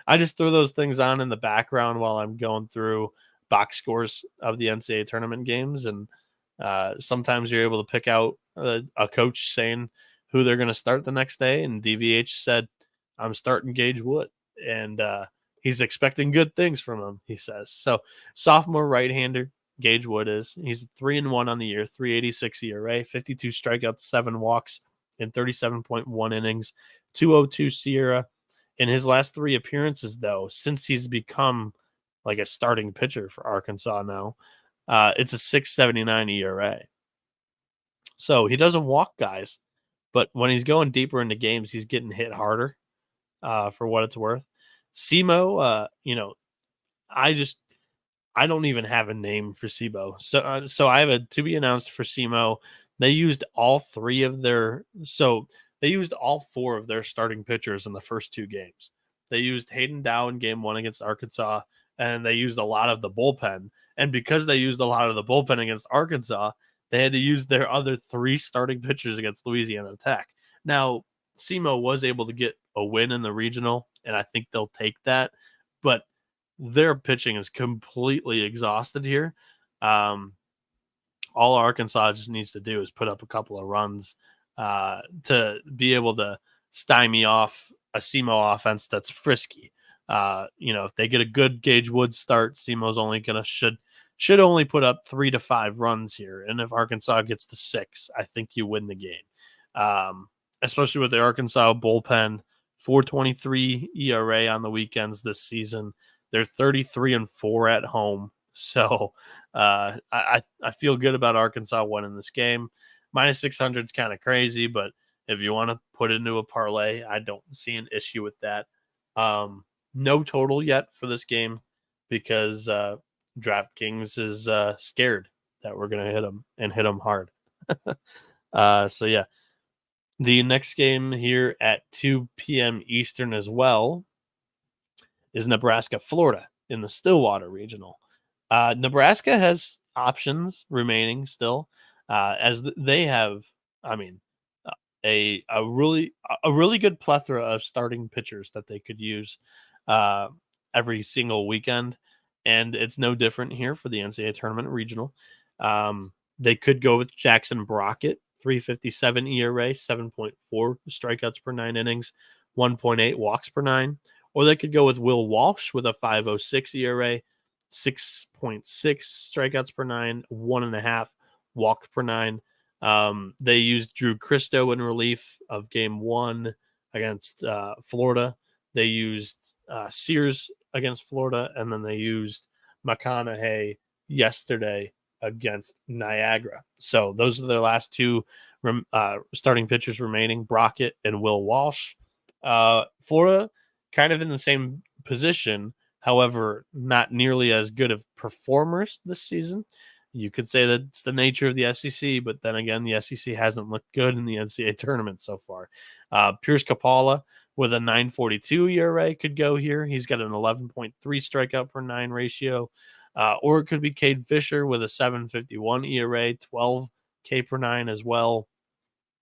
I just throw those things on in the background while I'm going through box scores of the NCAA tournament games, and sometimes you're able to pick out a coach saying who they're going to start the next day, and DVH said, I'm starting Gage Wood, and he's expecting good things from him, he says. So sophomore right-hander Gage Wood is. He's 3-1 on the year, 3.86 ERA, 52 strikeouts, 7 walks in 37.1 innings, 2.02 Sierra. In his last 3 appearances, though, since he's become like a starting pitcher for Arkansas now, it's a 6.79 ERA. So he doesn't walk guys, but when he's going deeper into games, he's getting hit harder, for what it's worth. SEMO, I don't even have a name for SEMO. So I have a to be announced for SEMO. They used all 4 of their starting pitchers in the first 2 games. They used Hayden Dow in game 1 against Arkansas, and they used a lot of the bullpen. And because they used a lot of the bullpen against Arkansas, they had to use their other 3 starting pitchers against Louisiana Tech. Now, SEMO was able to get a win in the regional, and I think they'll take that. But their pitching is completely exhausted here. All Arkansas just needs to do is put up a couple of runs to be able to stymie off a SEMO offense that's frisky. If they get a good Gage Wood start, SEMO's only should should only put up 3 to 5 runs here. And if Arkansas gets to 6, I think you win the game. Especially with the Arkansas bullpen, 4.23 ERA on the weekends this season. They're 33-4 at home. So I feel good about Arkansas winning this game. Minus 600 is kind of crazy, but if you want to put it into a parlay, I don't see an issue with that. No total yet for this game because DraftKings is scared that we're going to hit them and hit them hard. So, yeah. The next game here at 2 p.m. Eastern as well is Nebraska-Florida in the Stillwater Regional. Nebraska has options remaining still, as they have, I mean, a really good plethora of starting pitchers that they could use every single weekend, and it's no different here for the NCAA Tournament Regional. They could go with Jackson Brockett, 3.57 ERA, 7.4 strikeouts per 9 innings, 1.8 walks per 9. Or they could go with Will Walsh with a 5.06 ERA, 6.6 strikeouts per 9, 1.5 walk per 9. They used Drew Christo in relief of game 1 against Florida. They used Sears against Florida, and then they used McConaughey yesterday against Niagara. So those are their last two starting pitchers remaining, Brockett and Will Walsh. Florida kind of in the same position, however, not nearly as good of performers this season. You could say that it's the nature of the SEC, but then again, the SEC hasn't looked good in the NCAA tournament so far. Pierce Capalla with a 9.42 ERA could go here. He's got an 11.3 strikeout per 9 ratio. Or it could be Cade Fisher with a 7.51 ERA, 12 K per 9 as well.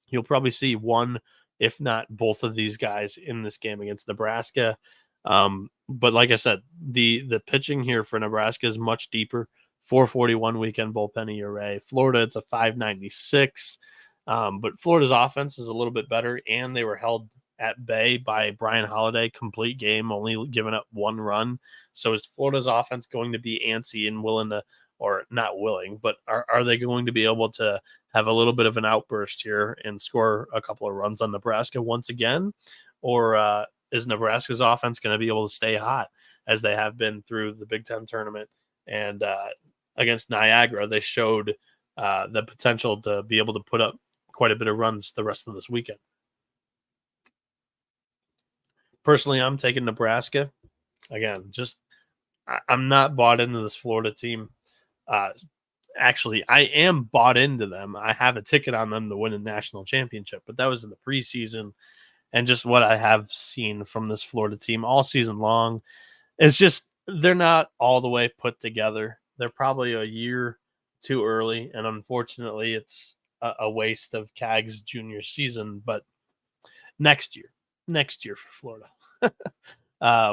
You'll probably see one, if not both of these guys in this game against Nebraska. But like I said, the pitching here for Nebraska is much deeper. 4.41 weekend bullpen ERA. Florida, it's a 5.96. But Florida's offense is a little bit better, and they were held at bay by Brian Holiday, complete game, only giving up 1 run. So is Florida's offense going to be antsy and willing to, or not willing, but are they going to be able to have a little bit of an outburst here and score a couple of runs on Nebraska once again? Or is Nebraska's offense going to be able to stay hot as they have been through the Big Ten tournament? And against Niagara, they showed the potential to be able to put up quite a bit of runs the rest of this weekend. Personally, I'm taking Nebraska. Again, just I'm not bought into this Florida team. Actually, I am bought into them. I have a ticket on them to win a national championship, but that was in the preseason. And just what I have seen from this Florida team all season long, it's just they're not all the way put together. They're probably a year too early, and unfortunately, it's a waste of Cag's junior season. But next year for Florida,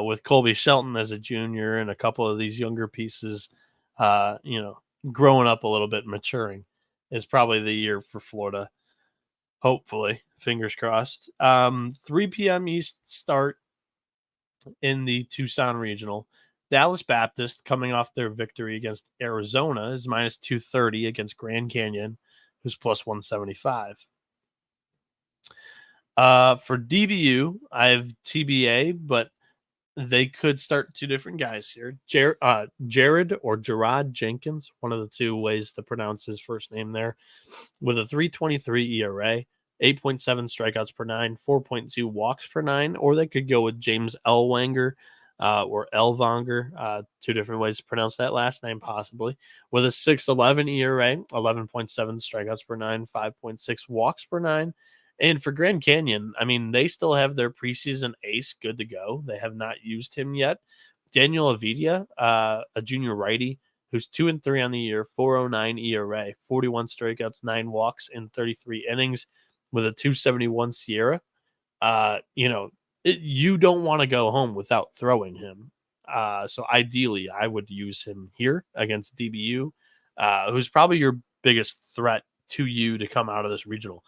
with Colby Shelton as a junior and a couple of these younger pieces, growing up a little bit, maturing, is probably the year for Florida. Hopefully, fingers crossed. 3 p.m. East start in the Tucson Regional. Dallas Baptist, coming off their victory against Arizona, is minus 230 against Grand Canyon, who's plus 175. For DBU, I have TBA, but they could start 2 different guys here. Jared or Gerard Jenkins, one of the 2 ways to pronounce his first name there, with a 3.23 ERA, 8.7 strikeouts per 9, 4.2 walks per 9, or they could go with James Elwanger or Elvanger, 2 different ways to pronounce that last name possibly, with a 6.11 ERA, 11.7 strikeouts per 9, 5.6 walks per 9. And for Grand Canyon, I mean, they still have their preseason ace good to go. They have not used him yet. Daniel Avidia, a junior righty, who's 2-3 on the year, 4.09 ERA, 41 strikeouts, 9 walks in 33 innings with a 2.71 Sierra. You don't want to go home without throwing him. So ideally, I would use him here against DBU, who's probably your biggest threat to you to come out of this regional.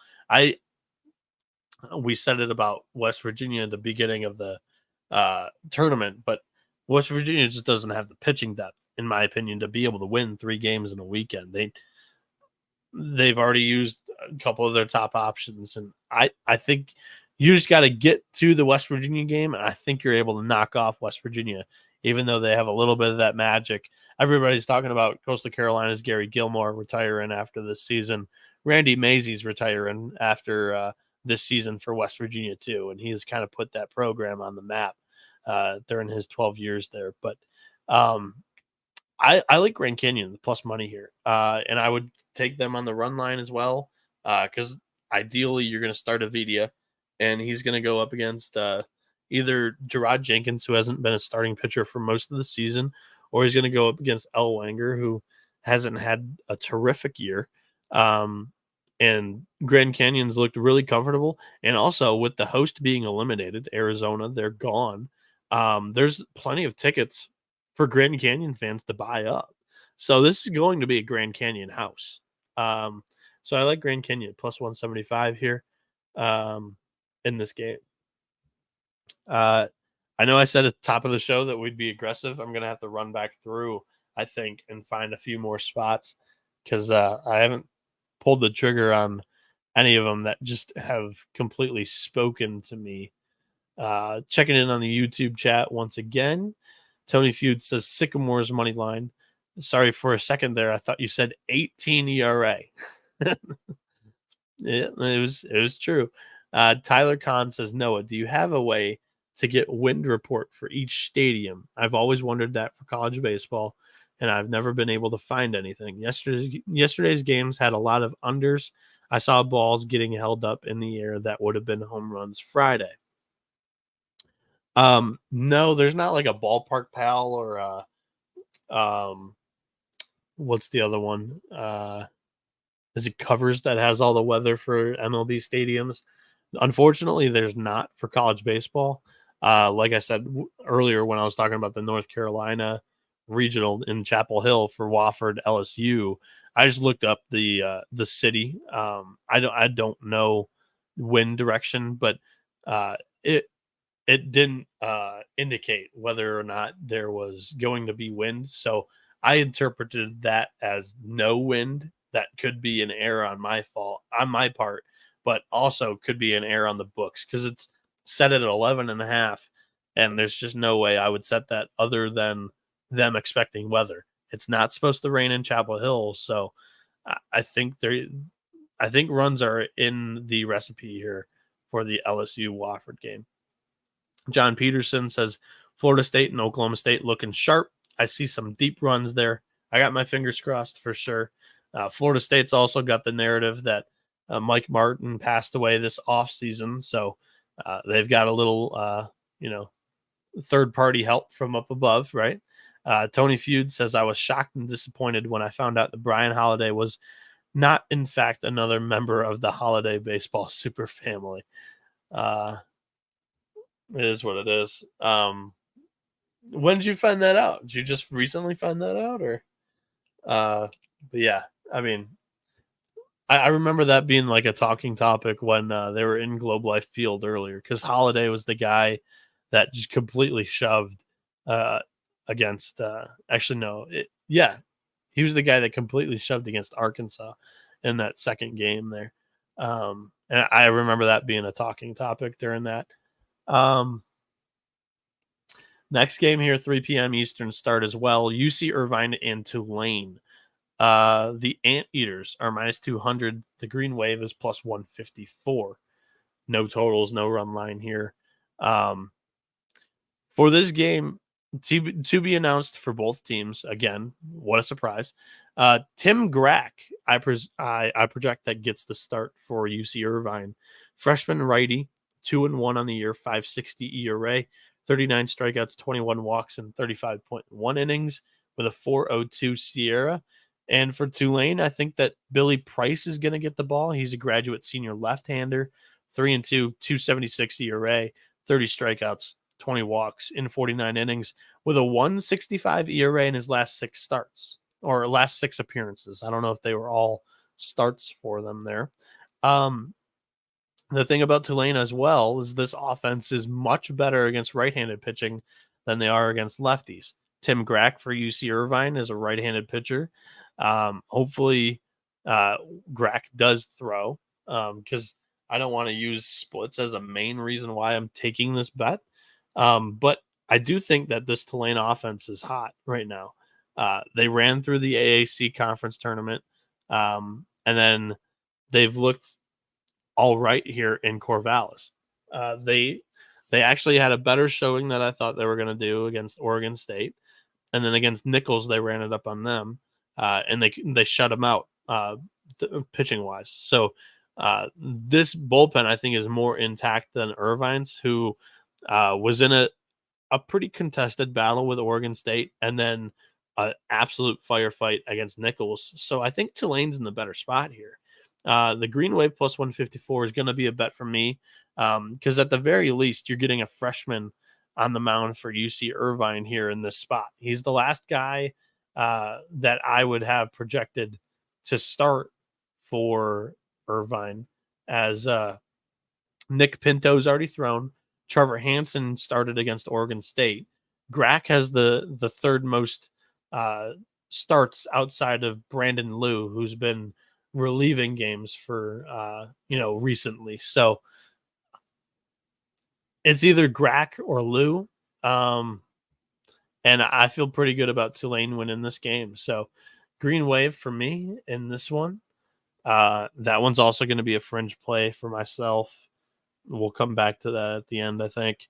We said it about West Virginia at the beginning of the tournament, but West Virginia just doesn't have the pitching depth in my opinion, to be able to win 3 games in a weekend. They've already used a couple of their top options, and I think you just got to get to the West Virginia game, and I think you're able to knock off West Virginia, even though they have a little bit of that magic. Everybody's talking about Coastal Carolina's Gary Gilmore retiring after this season. Randy Mazey's retiring after this season for West Virginia too, and he has kind of put that program on the map during his 12 years there. But I like Grand Canyon, the plus money here. And I would take them on the run line as well. Because ideally you're going to start Avidia, and he's going to go up against either Gerard Jenkins, who hasn't been a starting pitcher for most of the season, or he's going to go up against El Wanger, who hasn't had a terrific year. And Grand Canyon's looked really comfortable. And also with the host being eliminated, Arizona, they're gone. There's plenty of tickets for Grand Canyon fans to buy up. So this is going to be a Grand Canyon house. So I like Grand Canyon plus 175 here in this game. I know I said at the top of the show that we'd be aggressive. I'm going to have to run back through, I think, and find a few more spots because I haven't pulled the trigger on any of them that just have completely spoken to me. Checking in on the YouTube chat once again. Tony Feud says Sycamore's money line. Sorry for a second there. I thought you said 18 ERA. Yeah, it was true. Tyler Kahn says, Noah, do you have a way to get wind report for each stadium? I've always wondered that for college baseball, and I've never been able to find anything. Yesterday's games had a lot of unders. I saw balls getting held up in the air that would have been home runs Friday. No, there's not like a Ballpark Pal or what's the other one? Is it Covers that has all the weather for MLB stadiums? Unfortunately, there's not for college baseball. Like I said earlier when I was talking about the North Carolina regional in Chapel Hill for Wofford LSU, I just looked up the city. I don't know wind direction, but it didn't indicate whether or not there was going to be wind. So I interpreted that as no wind. That could be an error on my part, but also could be an error on the books because it's set at 11.5, and there's just no way I would set that other than them expecting weather. It's not supposed to rain in Chapel Hill, so I think runs are in the recipe here for the LSU Wofford game. John Peterson says Florida State and Oklahoma State looking sharp. I see some deep runs there. I got my fingers crossed for sure. Florida State's also got the narrative that Mike Martin passed away this offseason, so they've got a little, third-party help from up above, right? Tony Feud says, I was shocked and disappointed when I found out that Brian Holiday was not, in fact, another member of the Holiday baseball super family. It is what it is. When did you find that out? Did you just recently find that out, or? But yeah, I mean, I remember that being like a talking topic when they were in Globe Life Field earlier, because Holiday was the guy that just completely shoved against. He was the guy that completely shoved against Arkansas in that second game there, and I remember that being a talking topic during that. Next game here, 3 p.m. Eastern start as well. UC Irvine and Tulane. The Anteaters are minus 200. The Green Wave is plus 154. No totals, no run line here. For this game, to be announced for both teams. Again, what a surprise. Tim Grack, I project that gets the start for UC Irvine. Freshman righty, 2-1 on the year, 5.60 ERA, 39 strikeouts, 21 walks, and 35.1 innings with a 4.02 Sierra. And for Tulane, I think that Billy Price is going to get the ball. He's a graduate senior left-hander, 3-2, 2.76 ERA, 30 strikeouts, 20 walks in 49 innings with a 1.65 ERA in his last 6 starts or last 6 appearances. I don't know if they were all starts for them there. The thing about Tulane as well is this offense is much better against right-handed pitching than they are against lefties. Tim Grack for UC Irvine as a right-handed pitcher. Hopefully, Grack does throw because I don't want to use splits as a main reason why I'm taking this bet. But I do think that this Tulane offense is hot right now. They ran through the AAC conference tournament, and then they've looked all right here in Corvallis. They actually had a better showing than I thought they were going to do against Oregon State, and then against Nichols they ran it up on them, and they shut them out pitching wise. So this bullpen I think is more intact than Irvine's, who was in a pretty contested battle with Oregon State, and then an absolute firefight against Nichols. So I think Tulane's in the better spot here. The Green Wave plus 154 is going to be a bet for me because at the very least, you're getting a freshman on the mound for UC Irvine here in this spot. He's the last guy that I would have projected to start for Irvine, as Nick Pinto's already thrown. Trevor Hansen started against Oregon State. Grack has the third most starts outside of Brandon Liu, who's been relieving games for recently. So it's either Grack or Liu. And I feel pretty good about Tulane winning this game. So Green Wave for me in this one. That one's also going to be a fringe play for myself. We'll come back to that at the end, I think.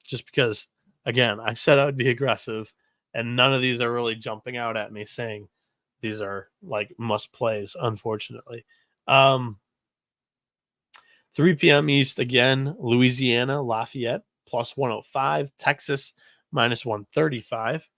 Just because, again, I said I would be aggressive, and none of these are really jumping out at me saying these are like must plays, unfortunately. 3 p.m. East again, Louisiana, Lafayette, plus 105, Texas, minus 135.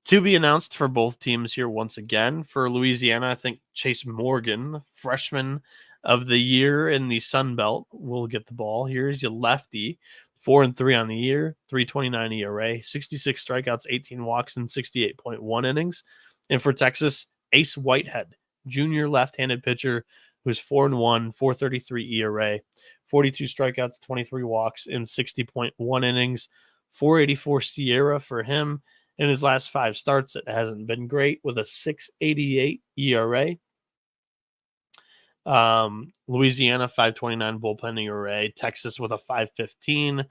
To be announced for both teams here once again. For Louisiana, I think Chase Morgan, freshman of the year in the Sun Belt, will get the ball. Here's your lefty, 4-3 on the year, 3.29 ERA, 66 strikeouts, 18 walks, and 68.1 innings. And for Texas, Ace Whitehead, junior left-handed pitcher, who's 4-1, 4.33 ERA, 42 strikeouts, 23 walks, and 60.1 innings. 484 Sierra for him. In his last 5 starts, it hasn't been great, with a 6.88 ERA. Louisiana, 5.29 bullpen ERA. Texas with a 5.15.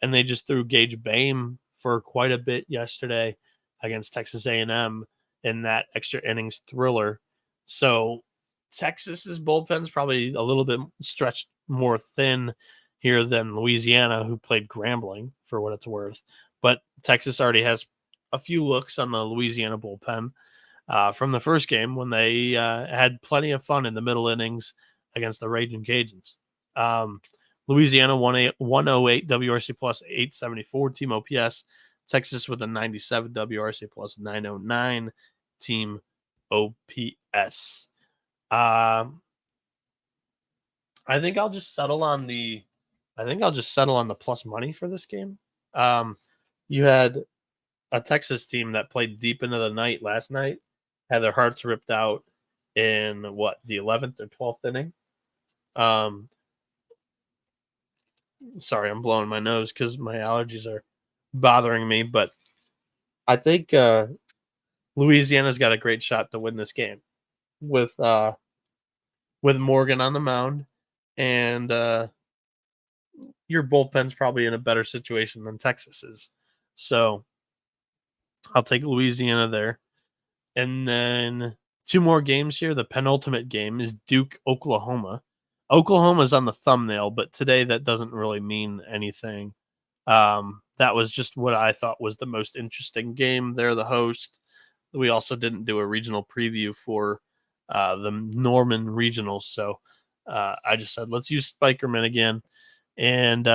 And they just threw Gage Bame for quite a bit yesterday against Texas A&M in that extra innings thriller. So Texas's bullpen's probably a little bit stretched more thin here than Louisiana, who played Grambling, for what it's worth. But Texas already has a few looks on the Louisiana bullpen from the first game when they had plenty of fun in the middle innings against the Raging Cajuns. Louisiana 108 WRC plus 874 team OPS. Texas with a 97 WRC plus 909 team OPS. I think I'll just settle on the plus money for this game. You had a Texas team that played deep into the night last night, had their hearts ripped out in the 11th or 12th inning. Sorry, I'm blowing my nose because my allergies are bothering me, but I think Louisiana's got a great shot to win this game with Morgan on the mound, and your bullpen's probably in a better situation than Texas is. So I'll take Louisiana there. And then 2 more games here. The penultimate game is Duke, Oklahoma. Oklahoma's on the thumbnail, but today that doesn't really mean anything. That was just what I thought was the most interesting game. They're the host. We also didn't do a regional preview for the Norman regionals. So I just said, let's use Spikerman again. And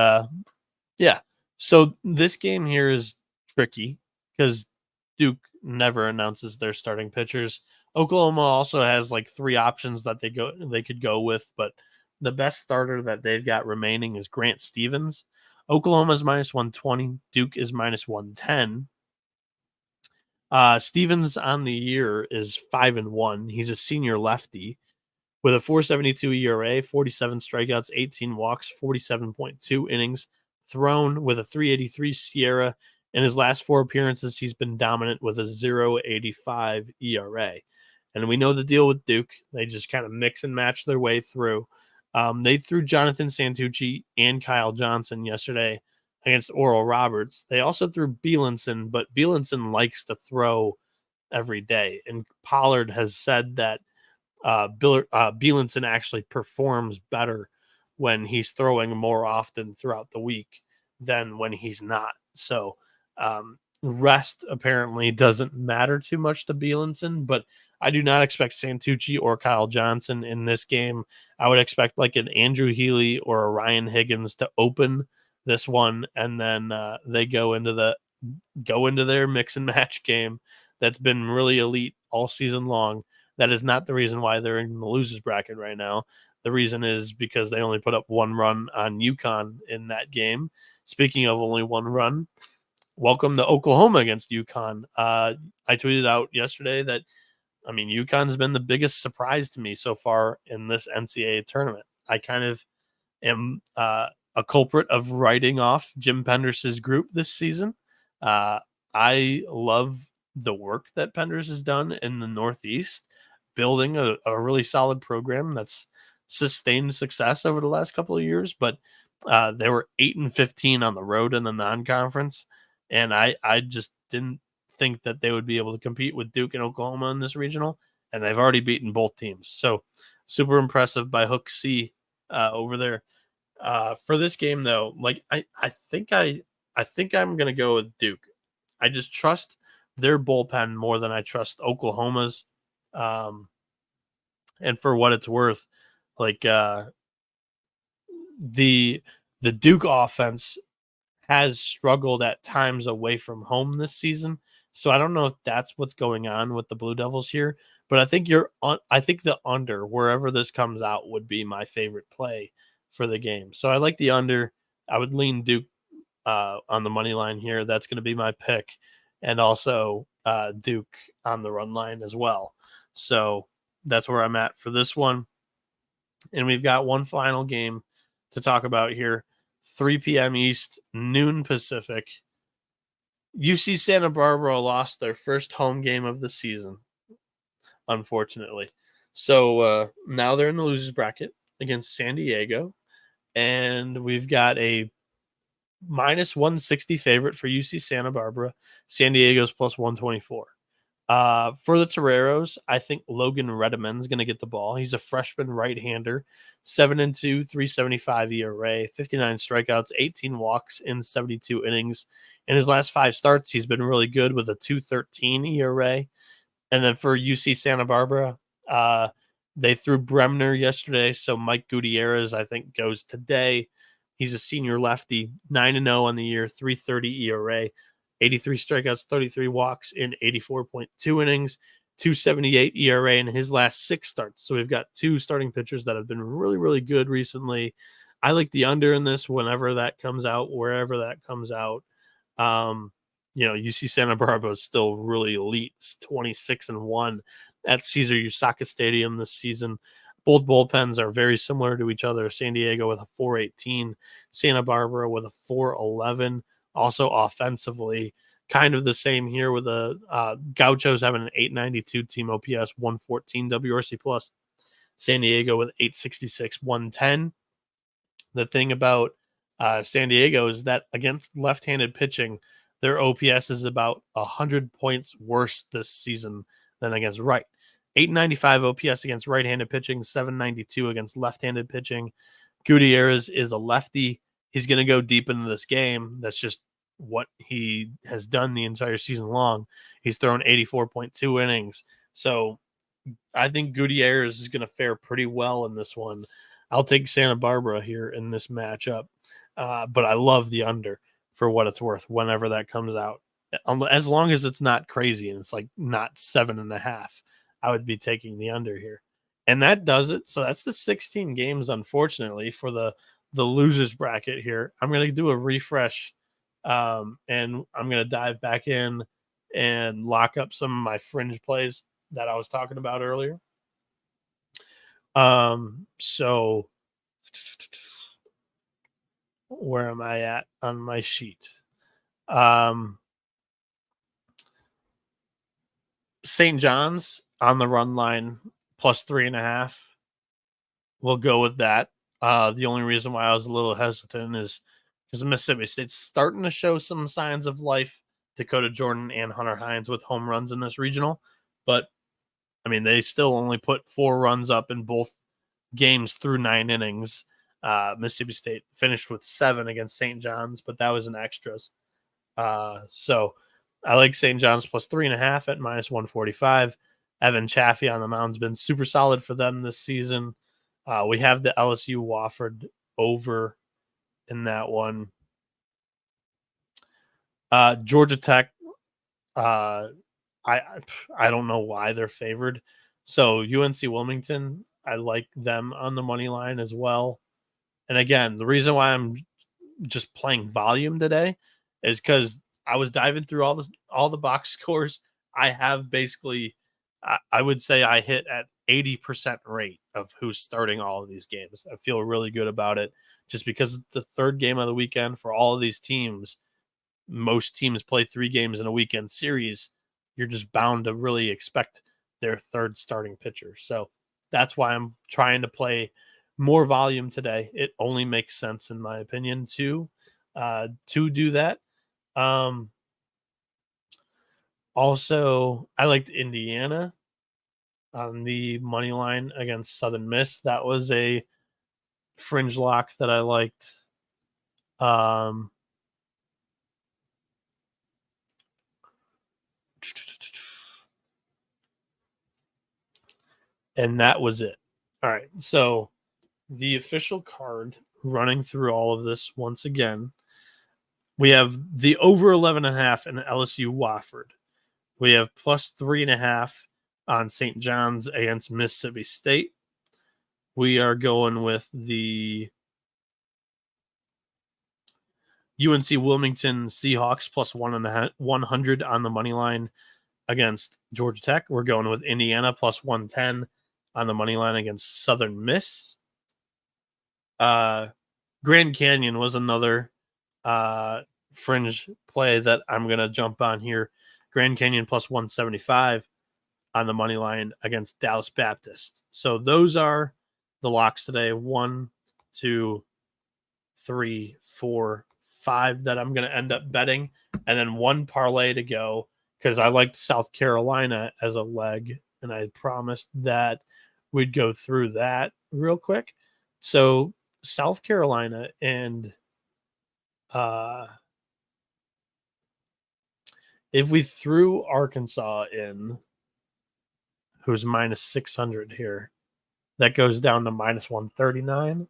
so this game here is tricky because Duke never announces their starting pitchers. Oklahoma also has like 3 options that they could go with, but the best starter that they've got remaining is Grant Stevens. Oklahoma's minus 120. Duke is minus 110. Stevens on the year is 5-1. He's a senior lefty with a 4.72 ERA, 47 strikeouts, 18 walks, 47.2 innings, thrown with a 3.83 Sierra. In his last 4 appearances, he's been dominant with a 0.85 ERA. And we know the deal with Duke. They just kind of mix and match their way through. They threw Jonathan Santucci and Kyle Johnson yesterday against Oral Roberts. They also threw Bielenson, but Bielenson likes to throw every day. And Pollard has said that Bielenson actually performs better when he's throwing more often throughout the week than when he's not. So rest apparently doesn't matter too much to Bielenson, but I do not expect Santucci or Kyle Johnson in this game. I would expect like an Andrew Healy or a Ryan Higgins to open this one, and then they go into their mix and match game that's been really elite all season long. That is not the reason why they're in the losers bracket right now. The reason is because they only put up 1 run on UConn in that game. Speaking of only 1 run, welcome to Oklahoma against UConn. I tweeted out yesterday that, UConn has been the biggest surprise to me so far in this NCAA tournament. I kind of am a culprit of writing off Jim Penders's group this season. I love the work that Penders has done in the Northeast, building a really solid program that's sustained success over the last couple of years. But they were 8-15 on the road in the non-conference, and I just didn't think that they would be able to compete with Duke and Oklahoma in this regional, and they've already beaten both teams. So super impressive by Hook C over there. For this game, though, like I think I'm gonna go with Duke. I just trust their bullpen more than I trust Oklahoma's. And for what it's worth, like the Duke offense has struggled at times away from home this season. So I don't know if that's what's going on with the Blue Devils here, but I think I think the under wherever this comes out would be my favorite play for the game. So I like the under. I would lean Duke on the money line here. That's going to be my pick, and also Duke on the run line as well. So that's where I'm at for this one. And we've got one final game to talk about here. 3 p.m. East, noon Pacific. UC Santa Barbara lost their first home game of the season, unfortunately. So now they're in the losers bracket against San Diego. And we've got a minus 160 favorite for UC Santa Barbara. San Diego's plus 124. For the Toreros, I think Logan Redemann's going to get the ball. He's a freshman right-hander, 7-2, 3.75 ERA, 59 strikeouts, 18 walks in 72 innings. In his last 5 starts, he's been really good with a 2.13 ERA. And then for UC Santa Barbara, they threw Bremner yesterday, so Mike Gutierrez, I think, goes today. He's a senior lefty, 9-0 on the year, 3.30 ERA. 83 strikeouts, 33 walks in 84.2 innings, 2.78 ERA in his last 6 starts. So we've got 2 starting pitchers that have been really, really good recently. I like the under in this whenever that comes out, wherever that comes out. UC Santa Barbara is still really elite. It's 26-1 at Cesar Usaka Stadium this season. Both bullpens are very similar to each other. San Diego with a 4.18, Santa Barbara with a 4.11. Also offensively, kind of the same here with the Gauchos having an 892 team OPS, 114 WRC plus. San Diego with 866, 110. The thing about San Diego is that against left-handed pitching, their OPS is about 100 points worse this season than against right. 895 OPS against right-handed pitching, 792 against left-handed pitching. Gutierrez is a lefty. He's going to go deep into this game. That's just what he has done the entire season long. He's thrown 84.2 innings. So I think Gutierrez is going to fare pretty well in this one. I'll take Santa Barbara here in this matchup. But I love the under for what it's worth whenever that comes out. As long as it's not crazy and it's like not 7.5, I would be taking the under here. And that does it. So that's the 16 games, unfortunately, for the losers bracket here. I'm going to do a refresh, and I'm going to dive back in and lock up some of my fringe plays that I was talking about earlier. So Where am I at on my sheet? St. John's on the run line plus 3.5. We'll go with that. The only reason why I was a little hesitant is because Mississippi State's starting to show some signs of life. Dakota Jordan and Hunter Hines with home runs in this regional. But, I mean, they still only put 4 runs up in both games through 9 innings. Mississippi State finished with 7 against St. John's, but that was in extras. So I like St. John's plus 3.5 at minus 145. Evan Chaffee on the mound's been super solid for them this season. We have the LSU Wofford over in that one. Georgia Tech, I don't know why they're favored. So UNC Wilmington, I like them on the money line as well. And again, the reason why I'm just playing volume today is because I was diving through all the box scores. I have basically, I would say I hit at 80% rate of who's starting all of these games. I feel really good about it just because it's the third game of the weekend for all of these teams. Most teams play 3 games in a weekend series. You're just bound to really expect their third starting pitcher. So that's why I'm trying to play more volume today. It only makes sense, in my opinion, to do that. Also, I liked Indiana on the money line against Southern Miss. That was a fringe lock that I liked. And that was it. All right. So the official card running through all of this once again. We have the over 11.5 in LSU Wofford. We have plus 3.5 on St. John's against Mississippi State. We are going with the UNC Wilmington Seahawks plus 100 on the money line against Georgia Tech. We're going with Indiana plus 110 on the money line against Southern Miss. Grand Canyon was another fringe play that I'm going to jump on here. Grand Canyon plus 175 on the money line against Dallas Baptist. So those are the locks today. 1, 2, 3, 4, 5 that I'm going to end up betting. And then one parlay to go because I liked South Carolina as a leg. And I promised that we'd go through that real quick. So South Carolina and if we threw Arkansas in, who's minus 600 here, that goes down to minus 139.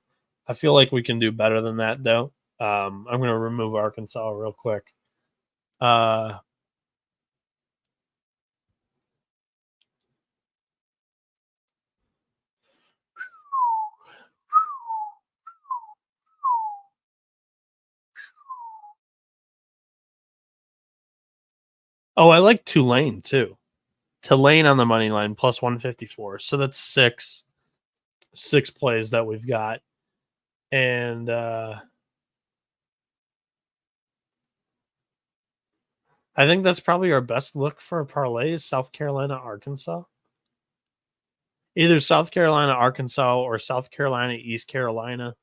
I feel like we can do better than that, though. I'm going to remove Arkansas real quick. Oh, I like Tulane, too. Tulane on the money line, plus 154. So that's six plays that we've got. And I think that's probably our best look for a parlay is South Carolina, Arkansas. Either South Carolina, Arkansas, or South Carolina, East Carolina.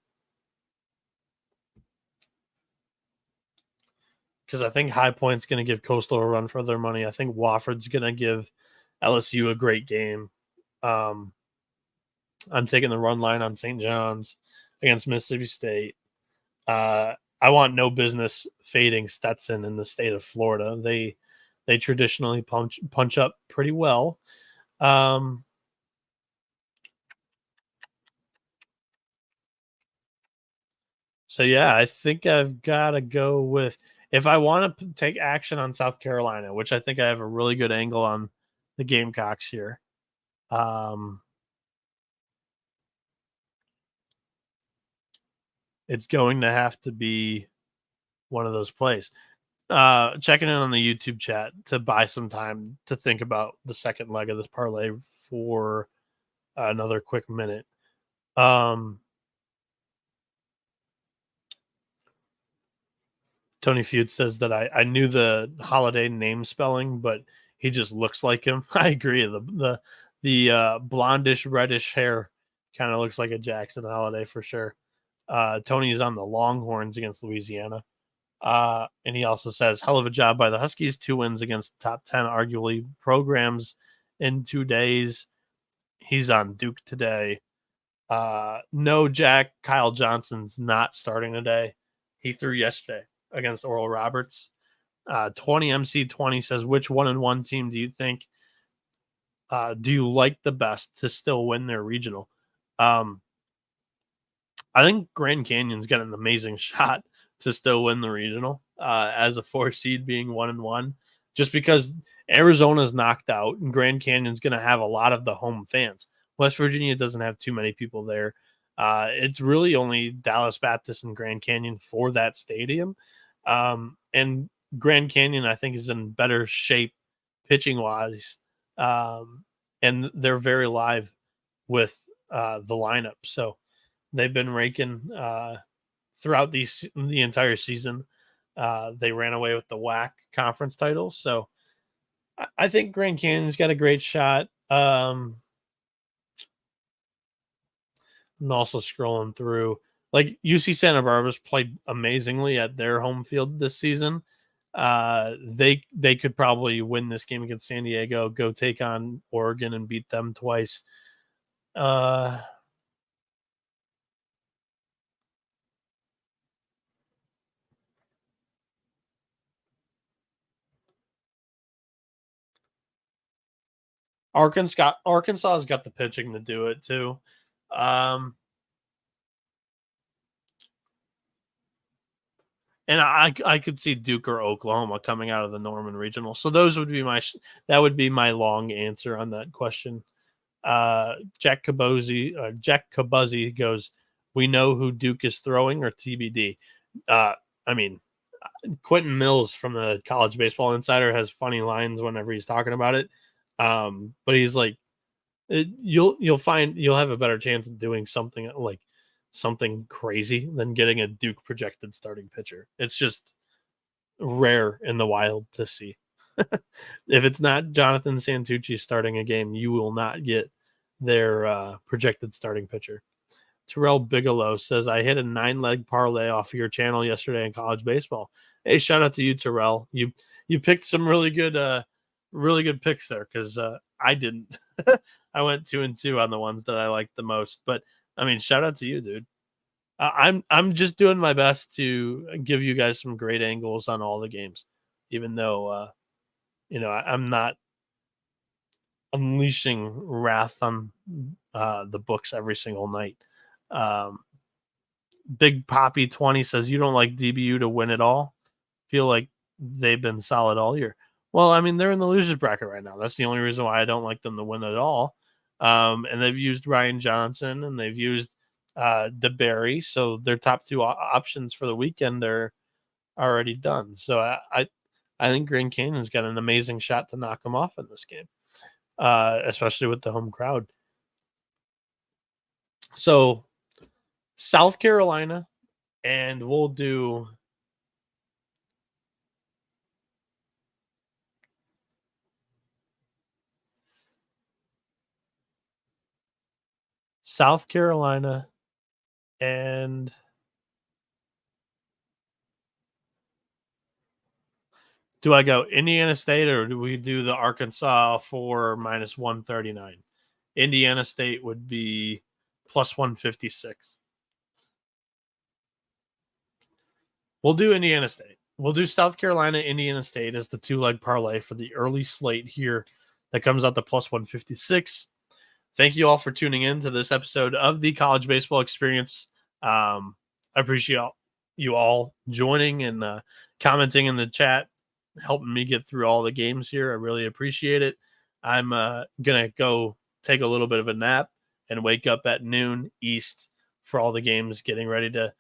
Because I think High Point's going to give Coastal a run for their money. I think Wofford's going to give LSU a great game. I'm taking the run line on St. John's against Mississippi State. I want no business fading Stetson in the state of Florida. They traditionally punch up pretty well. So yeah, I think I've got to go with if I want to take action on South Carolina, which I think I have a really good angle on the Gamecocks here. It's going to have to be one of those plays. Checking in on the YouTube chat to buy some time to think about the second leg of this parlay for another quick minute. Tony Feud says that I knew the Holiday name spelling, but he just looks like him. I agree. The blondish reddish hair kind of looks like a Jackson Holiday for sure. Tony is on the Longhorns against Louisiana. And he also says, hell of a job by the Huskies. 2 wins against the top 10, arguably, programs in 2 days. He's on Duke today. No, Jack, Kyle Johnson's not starting today. He threw yesterday against Oral Roberts. 20 MC20 says, which 1-1 team do you think do you like the best to still win their regional? I think Grand Canyon's got an amazing shot to still win the regional as a 4 seed being 1-1, just because Arizona's knocked out and Grand Canyon's going to have a lot of the home fans. West Virginia doesn't have too many people there. It's really only Dallas Baptist and Grand Canyon for that stadium. And Grand Canyon, I think, is in better shape pitching-wise. And they're very live with the lineup. So they've been raking throughout the entire season. They ran away with the WAC conference title. So I think Grand Canyon's got a great shot. And also scrolling through, like UC Santa Barbara's played amazingly at their home field this season. They could probably win this game against San Diego, go take on Oregon and beat them twice. Arkansas's got the pitching to do it too. And I could see Duke or Oklahoma coming out of the Norman Regional. So those would be my long answer on that question. Jack Kabuzzi goes, we know who Duke is throwing or TBD. I mean, Quentin Mills from the College Baseball Insider has funny lines whenever he's talking about it. But he's like, you'll have a better chance of doing something like something crazy than getting a Duke projected starting pitcher. It's just rare in the wild to see. If it's not Jonathan Santucci starting a game, you will not get their projected starting pitcher. Terrell Bigelow says, I hit a 9-leg parlay off of your channel yesterday in college baseball. Hey, shout out to you, Terrell. You picked some really good picks there, because I didn't. I went 2-2 on the ones that I liked the most. But I mean, shout out to you, dude. I'm just doing my best to give you guys some great angles on all the games, even though I'm not unleashing wrath on the books every single night. Big Poppy 20 says, you don't like DBU to win it all. Feel like they've been solid all year. Well, I mean, they're in the losers bracket right now. That's the only reason why I don't like them to win at all. And they've used Ryan Johnson and they've used DeBerry. So their top 2 options for the weekend are already done. So I think Grand Canyon's got an amazing shot to knock them off in this game, especially with the home crowd. So South Carolina, and we'll do South Carolina and do I go Indiana State or do we do the Arkansas for -139? Indiana State would be +156. We'll do Indiana State. We'll do South Carolina, Indiana State as the 2-leg parlay for the early slate here that comes out to +156. Thank you all for tuning in to this episode of the College Baseball Experience. I appreciate you all joining and commenting in the chat, helping me get through all the games here. I really appreciate it. I'm going to go take a little bit of a nap and wake up at noon East for all the games, getting ready to,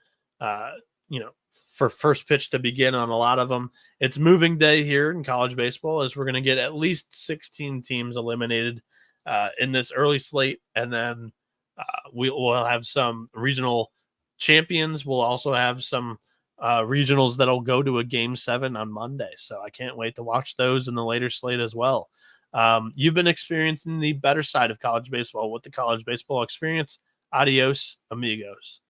for first pitch to begin on a lot of them. It's moving day here in college baseball as we're going to get at least 16 teams eliminated in this early slate. And then we'll have some regional champions. We'll also have some regionals that'll go to a game 7 on Monday. So I can't wait to watch those in the later slate as well. You've been experiencing the better side of college baseball with the College Baseball Experience. Adios, amigos.